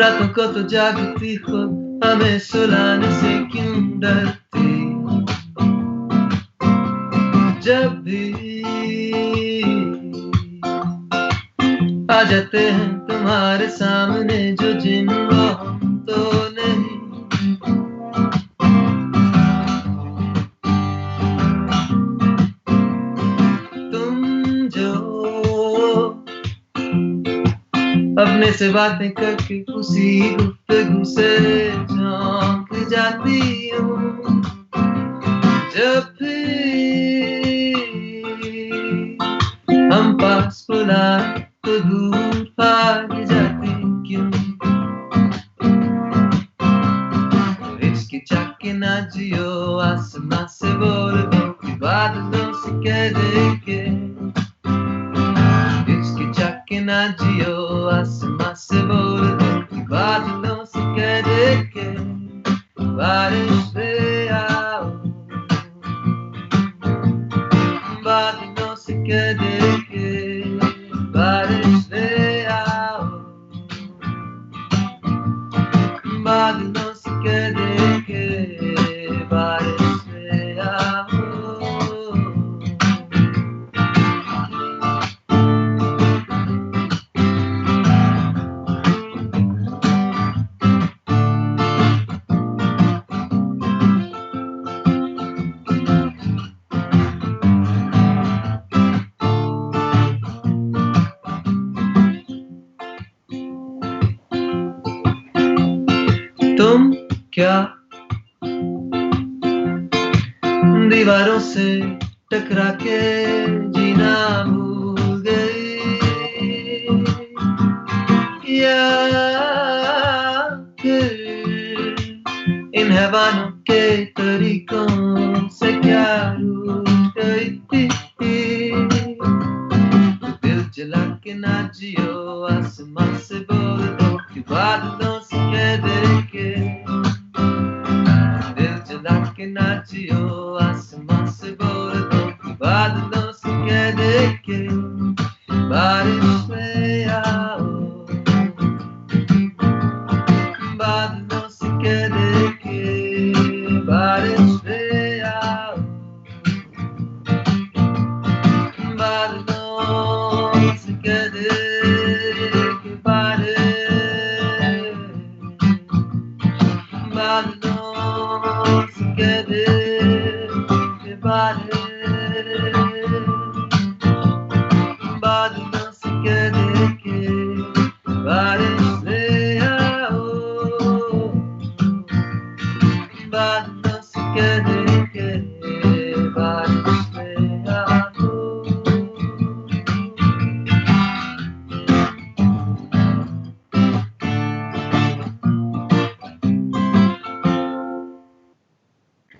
[SPEAKER 4] रातों को तो जागती हो, हमें सुलाने से क्यों डरती? जब भी आ जाते हैं तुम्हारे सामने जो जिन वो हम तो नहीं. तुम जो अपने से बातें करके उसी गुफ्तगू से झोंक जाती हूँ. जब भी हम पास बुलाए तो दूर भाग जाती क्यों? हिचकिचाके के ना जियो, आसमां से बोल दो कि बादलों से कह दे के. हिचकिचाके ना जियो, आसमां से बोल दो कि बादलों से कह दे के बारिश ले आओ. बादलों से कह दे के बारिश ले आओ. बादलों से कह दे के बारिश ले आओ. तुम क्या दीवारों से टकरा के जीना भूल गई, या फिर इन हैवानों के तरीकों से क्या रूठ गई थी? दिल जला के ना जियो, आसमां से बोल दो कि बादलों से कह दे के. दिल जला के ना जियो, आसमां से बोल दो कि बादलों से कह दे के बारिश ले आओ. बादलों से कह दे के बारिश ले आओ. बादलों से कह दे के बारिश. बादलों से कह दे के बारिश. बादलों से कह दे के बारिश ले आओ. बादलों से कह दे के बारिश ले आओ.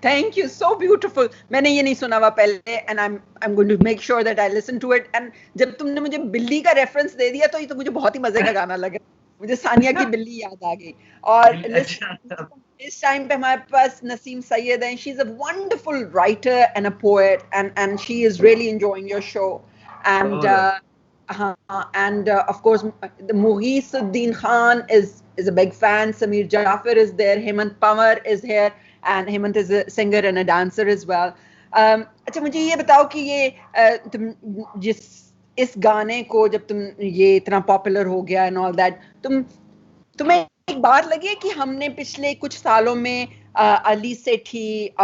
[SPEAKER 3] Thank you, so beautiful. मैंने ये नहीं सुना हुआ पहले, and I'm going to make sure that I listen to it. And जब तुमने मुझे बिल्ली का रेफरेंस दे दिया तो ये तो मुझे बहुत ही मजे का गाना लगा. मुझे सानिया की बिल्ली याद आ गई. और इस टाइम पे हमारे पास नसीम सैयद हैं. She's a wonderful writer and a poet, and she is really enjoying your show. And of course, Mughisuddin Khan is a big fan. Sameer Jafar is there. Hemant Pawar is here. And Hemant is a singer and a dancer as well. अच्छा मुझे ये बताओ कि ये तुम जिस इस गाने को जब तुम ये इतना पॉपुलर हो गया and all that, तुम्हें एक बात लगी है कि हमने पिछले कुछ सालों में अली सेठी,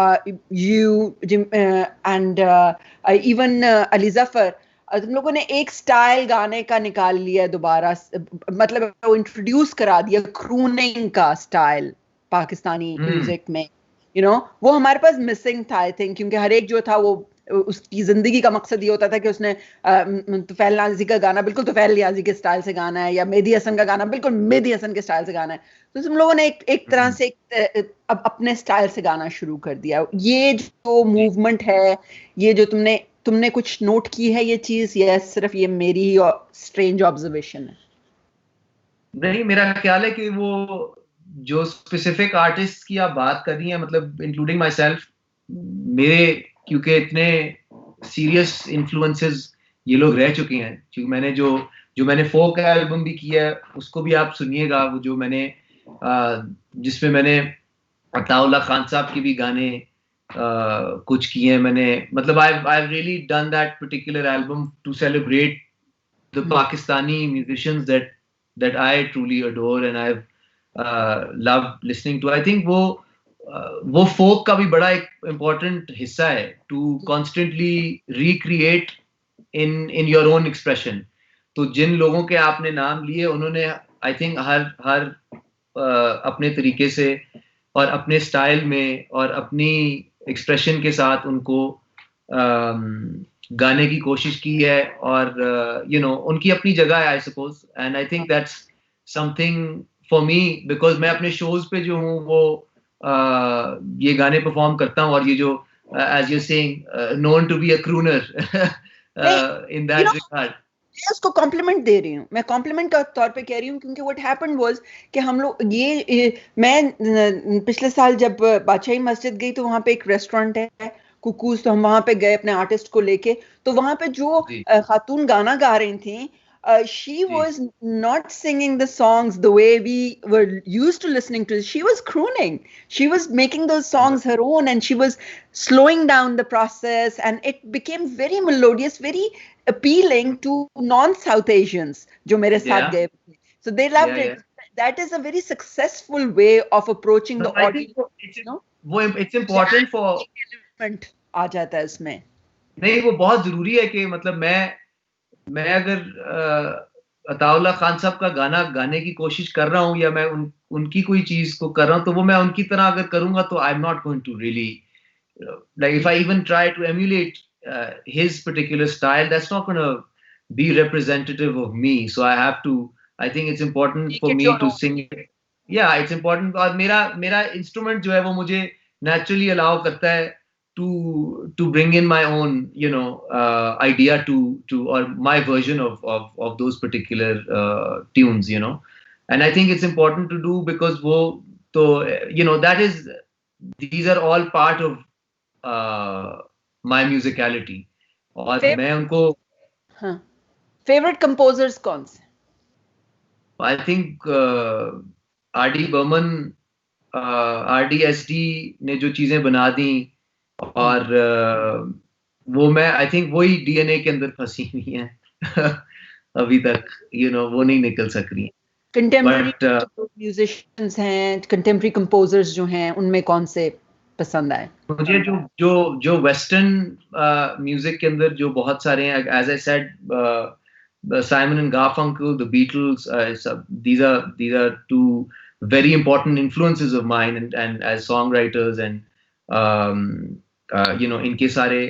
[SPEAKER 3] you and even Ali Zafar, तुम लोगों ने एक स्टाइल गाने का निकाल लिया दोबारा, मतलब वो इंट्रोड्यूस करा दिया, क्रूनिंग का स्टाइल पाकिस्तानी म्यूजिक में. You know, वो हमारे पास मिसिंग था आई थिंक, क्योंकि हर एक जो था वो उसकी जिंदगी का मकसद ये होता था कि उसने तुफैल नियाज़ी का गाना बिल्कुल तुफैल नियाज़ी के स्टाइल से गाना है, या मेहदी हसन का गाना बिल्कुल मेहदी हसन के स्टाइल से गाना है। तो तुम लोगों ने एक तरह से अब अपने स्टाइल से गाना शुरू कर दिया। ये जो मूवमेंट है, ये जो तुमने कुछ नोट की है ये चीज, या सिर्फ ये मेरी ही स्ट्रेंज ऑब्जर्वेशन है?
[SPEAKER 4] नहीं, मेरा ख्याल है कि वो जो स्पेसिफिक आर्टिस्ट की आप बात कर रही हैं, मतलब इंक्लूडिंग माई सेल्फ, मेरे क्योंकि इतने सीरियस इन्फ्लुएंसेस ये लोग रह चुके हैं, क्योंकि मैंने जो मैंने फोक एल्बम भी किया है उसको भी आप सुनिएगा, वो जो मैंने जिसमें मैंने अताउल्लाह खान साहब के भी गाने कुछ किए हैं मैंने, मतलब I really done that particular album to celebrate the Pakistani musicians that I truly adore and I've loved listening to. I think वो folk का भी बड़ा एक important हिस्सा है to constantly recreate in your own expression. तो जिन लोगों के आपने नाम लिए, उन्होंने I think हर अपने तरीके से और अपने स्टाइल में और अपनी एक्सप्रेशन के साथ उनको गाने की कोशिश की है, और उनकी अपनी जगह है I suppose, and I think that's something for me, because मैं अपने शोज पे जो हूँ वो ये गाने परफॉर्म करता हूँ, और ये जो as you saying known to be a crooner in that regard.
[SPEAKER 3] मैं उसको कॉम्प्लीमेंट दे रही हूँ, मैं कॉम्प्लीमेंट के तौर पे कह रही हूँ, क्योंकि व्हाट हैपेंड वाज कि हम लोग मैं पिछले साल जब बादशाही मस्जिद गई तो वहां पे एक रेस्टोरेंट है कुकूज, तो हम वहां पे गए अपने आर्टिस्ट को लेके, तो वहां पे जो खातून गाना गा रही थी, she was not singing the songs the way we were used to listening to. She was crooning. She was making those songs her own, and she was slowing down the process, and it became very melodious, very appealing to non-South Asians jo mere saath gaye. So they loved it. That is a very successful way of approaching the audience.
[SPEAKER 4] It's important for
[SPEAKER 3] element आ जाता है इसमें।
[SPEAKER 4] नहीं, वो बहुत जरूरी है कि मतलब मैं अगर अताउल्लाह खान साहब का गाना गाने की कोशिश कर रहा हूँ, या मैं उनकी कोई चीज को कर रहा हूँ, तो वो मैं उनकी तरह अगर करूंगा तो I am not going to really, like if I even try to emulate his particular style, that's not going to be representative of me. So I think it's important for me to sing it. Yeah, it's important. और मेरा instrument जो है वो मुझे naturally allow करता है to bring in my own idea to or my version of those particular tunes, and I think it's important to do, because these are all part of my musicality. और मैं उनको
[SPEAKER 3] favorite composers कौन से?
[SPEAKER 4] I think R.D. Burman, R.D.S.D. ने जो चीजें बना दी, और वो मैं आई थिंक वही डीएनए के अंदर फंसी हुई हैं अभी तक, वो नहीं निकल सक रही हैं।
[SPEAKER 3] कंटेम्पररी म्यूजिशियंस हैं, कंटेम्पररी कंपोजर्स जो हैं, उनमें कौन से पसंद आए?
[SPEAKER 4] मुझे जो वेस्टर्न म्यूजिक के अंदर जो बहुत सारे हैं, as I said, Simon and Garfunkel, the Beatles, these are two very important influences of mine, and as songwriters, and इनके सारे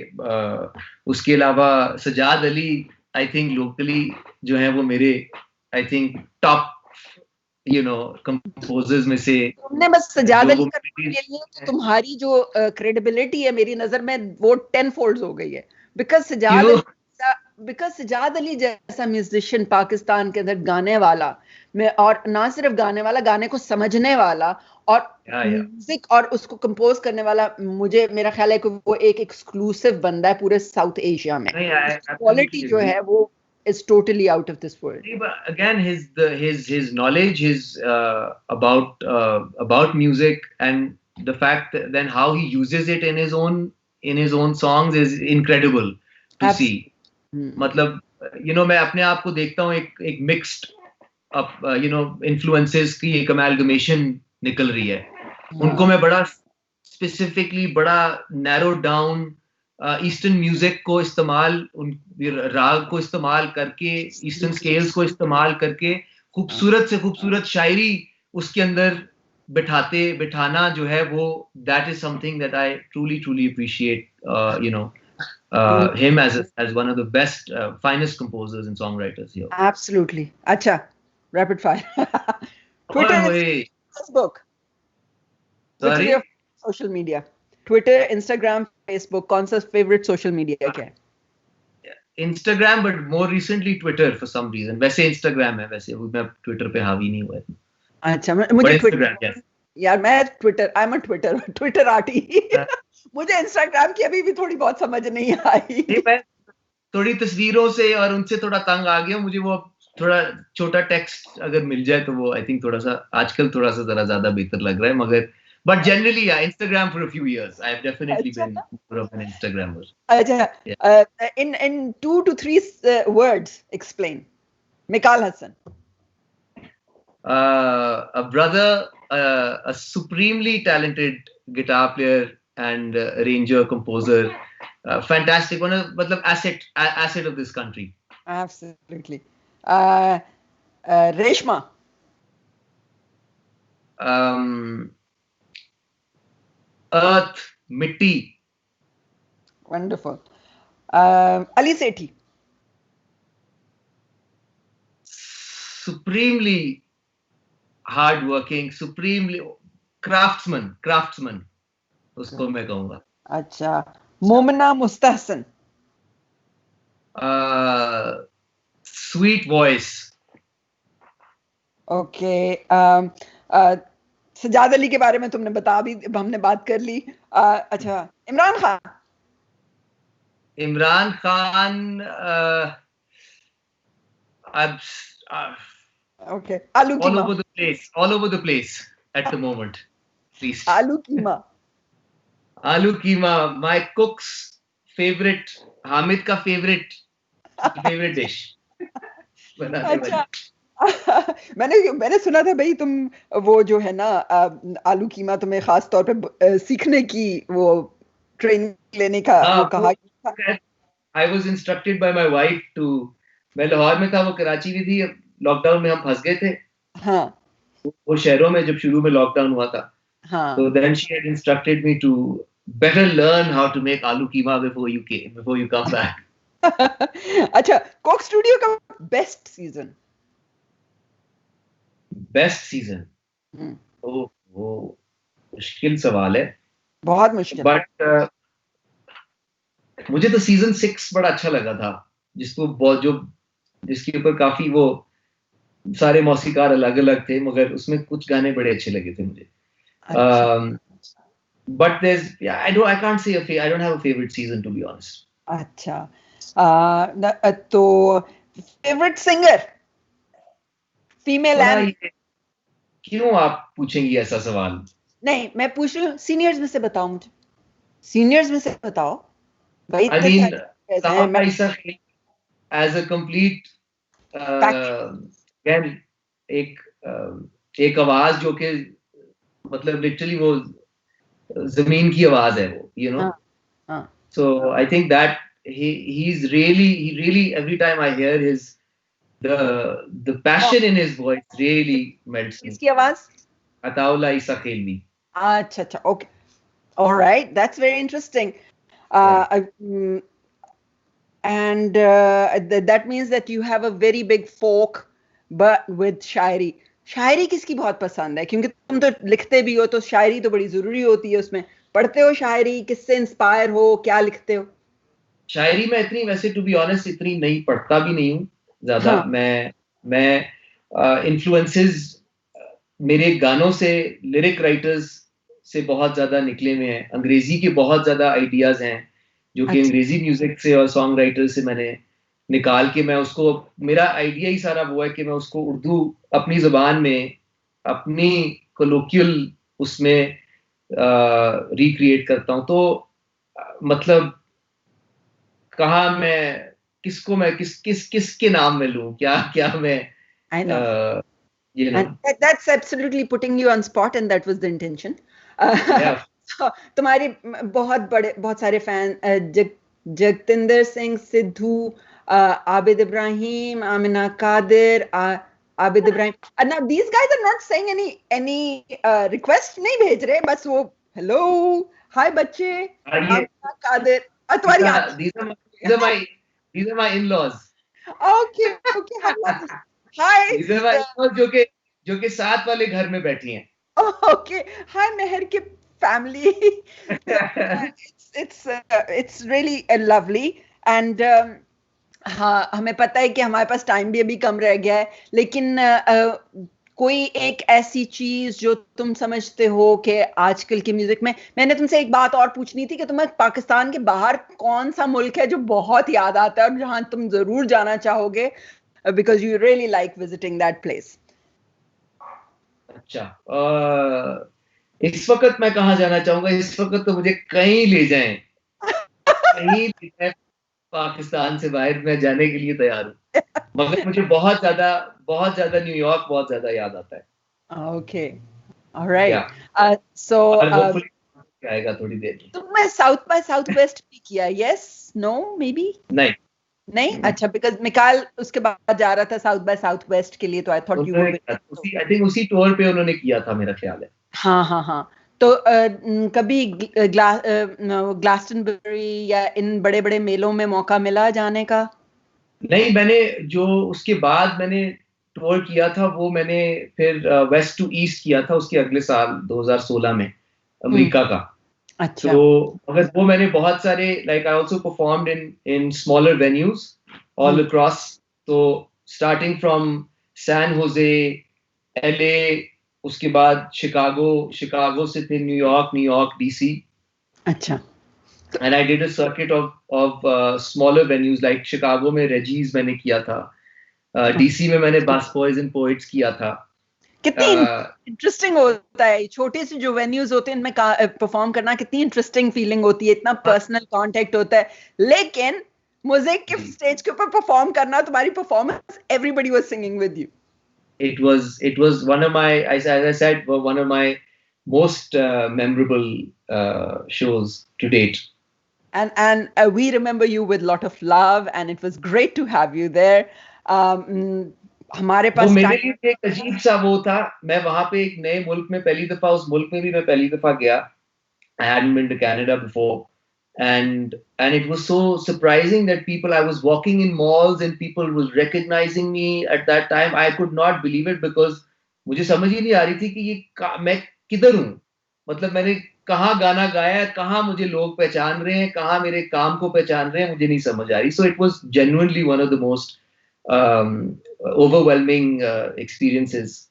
[SPEAKER 4] उसके अलावा Sajjad Ali, I think locally जो है वो मेरे आई थिंक टॉप कंपोजर्स में से।
[SPEAKER 3] तुमने बस सजाद अली का नाम ले लिया तो तुम्हारी जो क्रेडिबिलिटी है मेरी नजर में वो 10 फोल्ड हो गई है, बिकॉज सजाद अली जैसा म्यूजिशियन पाकिस्तान के अंदर गाने वाला, और ना सिर्फ गाने वाला, गाने को समझने वाला और म्यूजिक और उसको कंपोज करने वाला, मेरा ख्याल है कि वो एक एक्सक्लूसिव बंदा है पूरे साउथ एशिया में। क्वालिटी जो है वो is totally out of this world.
[SPEAKER 4] But again, his knowledge, his about music, and the fact that then how he uses it in his own songs is incredible to see. मतलब मैं अपने आप को देखता हूँ एक mixed influences की एक amalgamation निकल रही है। उनको मैं बड़ा स्पेसिफिकली बड़ा नैरो डाउन ईस्टर्न म्यूजिक को इस्तेमाल, राग को इस्तेमाल करके, ईस्टर्न स्केल्स को इस्तेमाल करके खूबसूरत से खूबसूरत शायरी उसके अंदर बिठाना जो है वो, that is something that I truly appreciate, him as one of the best, finest composers and songwriters here.
[SPEAKER 3] Absolutely. Acha, rapid fire. Twitter, Facebook.
[SPEAKER 4] Sorry?
[SPEAKER 3] Which social media? Twitter, Instagram, Facebook. कौन सा favorite social media क्या है?
[SPEAKER 4] Instagram, but more recently Twitter for some reason. वैसे Instagram है, वैसे मैं Twitter पे हावी नहीं हुआ.
[SPEAKER 3] अच्छा, मुझे
[SPEAKER 4] Twitter, yes.
[SPEAKER 3] यार मैं Twitter, I'm a Twitter arty. मुझे Instagram की अभी भी थोड़ी बहुत समझ नहीं आई.
[SPEAKER 4] मैं थोड़ी तस्वीरों से और उनसे थोड़ा तंग आ गया. मुझे वो थोड़ा छोटा टेक्स्ट अगर मिल जाए तो वो I think थोड़ा सा आजकल थोड़ा सा जरा ज्यादा बेहतर लग रहा है. मगर but generally, yeah, Instagram for a few years. I've definitely been more of an Instagrammer.
[SPEAKER 3] Yeah. In 2 to 3 words, explain. Mikal Hassan.
[SPEAKER 4] A brother, a supremely talented guitar player and arranger, composer. Fantastic. One of, matlab, asset of this country.
[SPEAKER 3] Absolutely. Reshma.
[SPEAKER 4] Earth, mitti.
[SPEAKER 3] Wonderful. Ali Sethi.
[SPEAKER 4] Supremely hardworking, supremely craftsman. उसको मैं कहूँगा.
[SPEAKER 3] अच्छा. Momina Mustahsan.
[SPEAKER 4] Sweet voice.
[SPEAKER 3] Okay. Sajjad Ali के बारे में तुमने बता भी, हमने बात कर ली. अच्छा, Imran Khan. Okay. Aloo keema.
[SPEAKER 4] All over the place at the moment. Please.
[SPEAKER 3] Aloo keema.
[SPEAKER 4] My cook's favorite, Hamid ka favorite dish.
[SPEAKER 3] अच्छा. मैंने सुना था भाई तुम वो जो है ना आलू कीमा तुम्हें खास तौर पे सीखने की वो ट्रेनिंग लेने का वो कहा.
[SPEAKER 4] I was instructed by my wife to. मैं लाहौर में था, वो कराची में थी. लॉकडाउन में हम फंस गए थे.
[SPEAKER 3] हाँ.
[SPEAKER 4] वो शहरों में जब शुरू में लॉकडाउन हुआ था.
[SPEAKER 3] हाँ.
[SPEAKER 4] So then she had instructed me to better learn how to make आलू कीमा before you come back.
[SPEAKER 3] अच्छा, कोक स्टूडियो का बेस्ट सीजन.
[SPEAKER 4] Best season. वो मुश्किल सवाल है.
[SPEAKER 3] बहुत मुश्किल.
[SPEAKER 4] बट मुझे तो सीजन 6 बड़ा अच्छा लगा था, जिसके ऊपर काफी वो सारे मौसीकार अलग-अलग थे, मगर उसमें कुछ गाने बड़े अच्छे लगे थे मुझे. But I can't say I don't have a favorite season, to be honest.
[SPEAKER 3] अच्छा. तो favorite singer, female and.
[SPEAKER 4] क्यों आप पूछेंगी ऐसा सवाल?
[SPEAKER 3] नहीं, मैं पूछ रही हूँ सीनियर्स में से बताओ मुझे. सीनियर्स में से बताओ भाई.
[SPEAKER 4] I mean, Safa Isa as a complete again एक आवाज जो कि मतलब लिटरली वो जमीन की आवाज है वो, you know. So I think that he really every time I hear the passion in his voice really melts me.
[SPEAKER 3] इसकी आवाज?
[SPEAKER 4] Ataullah Isa Khelvi.
[SPEAKER 3] अच्छा, okay. All right, that's very interesting. And that means that you have a very big folk, but with शायरी. शायरी किसकी बहुत पसंद है? क्योंकि तुम तो लिखते भी हो, तो शायरी तो बड़ी जरूरी होती है उसमें. पढ़ते हो शायरी, किससे इंस्पायर हो, क्या लिखते हो?
[SPEAKER 4] शायरी में इतनी, वैसे टू बी ऑनेस्ट, इतनी नहीं पढ़ता भी नहीं हूँ ज्यादा. हाँ. मैं इन्फ्लुएंसेस मेरे गानों से, लिरिक राइटर्स से बहुत ज्यादा निकले हुए हैं. अंग्रेजी के बहुत ज्यादा आइडियाज हैं जो कि अंग्रेजी म्यूजिक से और सॉन्ग राइटर से मैंने निकाल के, मैं उसको, मेरा आइडिया ही सारा वो है कि मैं उसको उर्दू अपनी जुबान में, अपनी कोलोकियल उसमें रिक्रिएट करता हूँ. तो मतलब कहाँ मैं किसको मैं किसके नाम में लूं, क्या मैं.
[SPEAKER 3] I know. You know. And that's absolutely putting you on spot, and that was the intention.
[SPEAKER 4] Yeah.
[SPEAKER 3] तुम्हारे बहुत सारे fan, Jagtinder Singh Sidhu, Abid Ibrahim, Amina Qadir, Abid Ibrahim. Now these guys are not saying any request, नहीं भेज रहे, बस वो hello, hi बच्चे, आमिना कादिर. तुम्हारी
[SPEAKER 4] these are my in-laws.
[SPEAKER 3] Okay. Hi.
[SPEAKER 4] These are my in-laws जो के साथ वाले घर में बैठी हैं.
[SPEAKER 3] Okay. Hi, Meher ki family. It's really lovely. And हाँ, हमें पता है कि हमारे पास टाइम भी अभी कम रह गया है, लेकिन कोई एक ऐसी चीज जो तुम समझते हो कि आजकल की म्यूजिक में, मैंने तुमसे एक बात और पूछनी थी कि तुम्हें पाकिस्तान के बाहर कौन सा मुल्क है जो बहुत याद आता है और जहां तुम जरूर जाना चाहोगे, because you really like visiting that place.
[SPEAKER 4] अच्छा, इस वक्त मैं कहाँ जाना चाहूंगा? इस वक्त तो मुझे कहीं ले जाएं, कहीं ले जाएं, पाकिस्तान से बाहर मैं जाने के लिए तैयार हूँ. मगर मुझे बहुत ज्यादा न्यूयॉर्क बहुत ज्यादा याद आता है.
[SPEAKER 3] Okay, alright. सो
[SPEAKER 4] आएगा थोड़ी देर में.
[SPEAKER 3] तुमने साउथ बाय साउथ वेस्ट भी किया? यस, नो, मे बी नहीं. अच्छा, बिकॉज मिकाल उसके बाद जा रहा था साउथ बाय साउथ वेस्ट के लिए, तो I thought you
[SPEAKER 4] I think उसी टूर पे उन्होंने किया था, मेरा ख्याल है.
[SPEAKER 3] हाँ. तो कभी ग्लास्टनबरी या इन बड़े बड़े मेलों में मौका मिला जाने का?
[SPEAKER 4] नहीं, मैंने जो उसके बाद मैंने टूर किया था वो मैंने फिर वेस्ट टू ईस्ट किया था उसके अगले साल 2016 में अमेरिका का.
[SPEAKER 3] अच्छा.
[SPEAKER 4] तो मगर वो मैंने बहुत सारे, like I also performed in smaller venues all across. तो starting from San Jose, LA, उसके बाद शिकागो से फिर न्यूयॉर्क, डीसी.
[SPEAKER 3] अच्छा.
[SPEAKER 4] And I did a circuit of smaller venues like Chicago में रेजीज मैंने किया था, डीसी में मैंने बस बॉयज एंड पोएट्स किया था.
[SPEAKER 3] कितनी इंटरेस्टिंग होता है छोटे से जो वेन्यूज होते हैं इनमें परफॉर्म करना, कितनी इंटरेस्टिंग फीलिंग होती है, इतना पर्सनल कांटेक्ट होता है. लेकिन मोज़ेक के स्टेज के ऊपर परफॉर्म करना, तुम्हारी performance, everybody was singing with you.
[SPEAKER 4] It was one of my, as I said, one of my most memorable shows to date.
[SPEAKER 3] And we remember you with lot of love, and it was great to have you there. हमारे पास
[SPEAKER 4] मेरे लिए एक अजीब सा वो था, मैं वहां पे एक नए मुल्क में पहली दफा, उस मुल्क में भी मैं पहली दफा गया. I hadn't been to Canada before, and it was so surprising that I was walking in malls and people was recognizing me at that time. I could not believe it because मुझे समझ ही नहीं आ रही थी कि ये मैं किधर हूँ. मतलब मैंने कहाँ गाना गाया, कहाँ मुझे लोग पहचान रहे हैं, कहाँ मेरे काम को पहचान रहे हैं, मुझे नहीं समझ आ रही. So it was genuinely one of the most overwhelming experiences.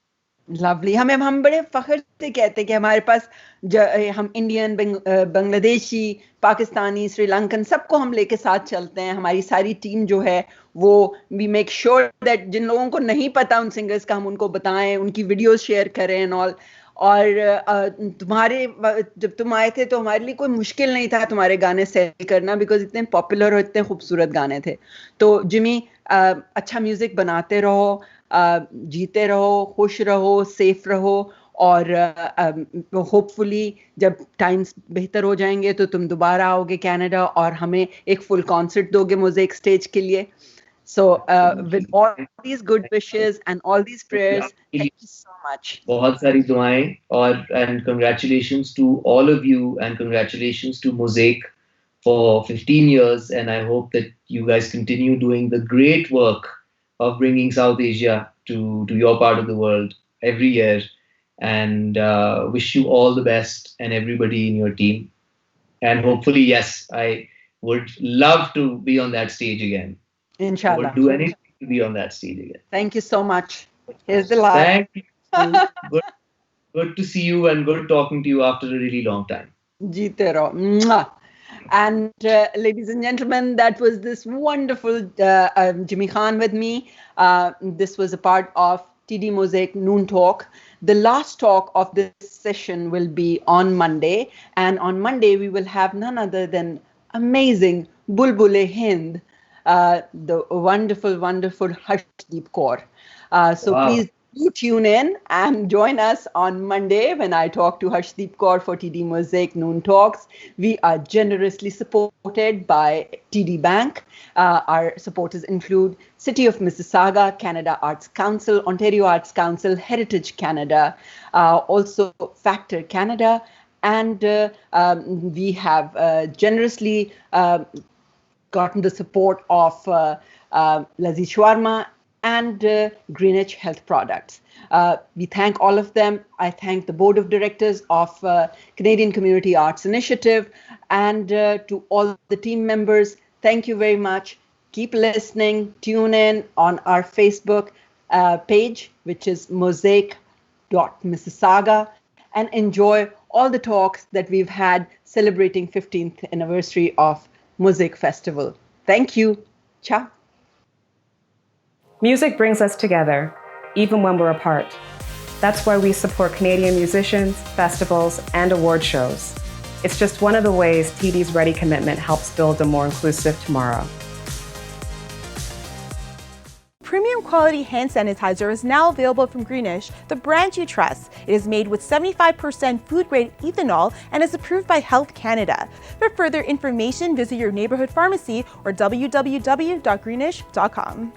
[SPEAKER 3] Lovely. हम बड़े फख्र से कहते हैं कि हमारे पास हम इंडियन, बांग्लादेशी, पाकिस्तानी, श्रीलंकन सबको हम लेके साथ चलते हैं. हमारी सारी टीम जो है वो वी मेक श्योर दैट जिन लोगों को नहीं पता उन सिंगर्स का, हम उनको बताएं, उनकी वीडियोस शेयर करें एंड ऑल. और जब तुम आए थे तो हमारे लिए कोई मुश्किल नहीं था तुम्हारे गाने सेल करना, बिकॉज इतने पॉपुलर और इतने खूबसूरत गाने थे. तो जिमी, अच्छा म्यूजिक बनाते रहो, जीते रहो, खुश रहो, सेफ रहो, और होपफुली जब टाइम्स बेहतर हो जाएंगे तो तुम दोबारा आओगे कनाडा और हमें एक फुल कॉन्सर्ट दोगे मोज़ेक स्टेज के लिए. So with all these good wishes and all these prayers, thank you so much.
[SPEAKER 4] बहुत सारी दुआएं, और and congratulations to all of you, and congratulations to Mozaik for 15 years, and I hope that you guys continue doing the great work of bringing South Asia to your part of the world every year, and wish you all the best and everybody in your team. And hopefully, yes, I would love to be on that stage again.
[SPEAKER 3] Inshallah.
[SPEAKER 4] I would do anything to be on that stage again.
[SPEAKER 3] Thank you so much. Here's the last.
[SPEAKER 4] Thank you. Good to see you, and good talking to you after a really long time.
[SPEAKER 3] Jeete raho. And ladies and gentlemen, that was this wonderful Jimmy Khan with me. This was a part of TD Mozaik Noon Talk. The last talk of this session will be on Monday. And on Monday, we will have none other than amazing Bulbul-e-Hind, the wonderful Harshdeep Kaur. So wow. Please do tune in and join us on Monday when I talk to Harshdeep Kaur for TD Mozaik Noon Talks. We are generously supported by TD Bank. Our supporters include City of Mississauga, Canada Arts Council, Ontario Arts Council, Heritage Canada, also Factor Canada, And we have generously gotten the support of Lazi Shawarma and Greenwich Health Products. We thank all of them. I thank the Board of Directors of Canadian Community Arts Initiative, and to all the team members, thank you very much. Keep listening, tune in on our Facebook page, which is mosaic.mississauga, and enjoy all the talks that we've had celebrating 15th anniversary of Mosaic Festival. Thank you. Ciao.
[SPEAKER 1] Music brings us together, even when we're apart. That's why we support Canadian musicians, festivals, and award shows. It's just one of the ways TD's Ready commitment helps build a more inclusive tomorrow.
[SPEAKER 2] Premium quality hand sanitizer is now available from Greenish, the brand you trust. It is made with 75% food-grade ethanol and is approved by Health Canada. For further information, visit your neighborhood pharmacy or www.greenish.com.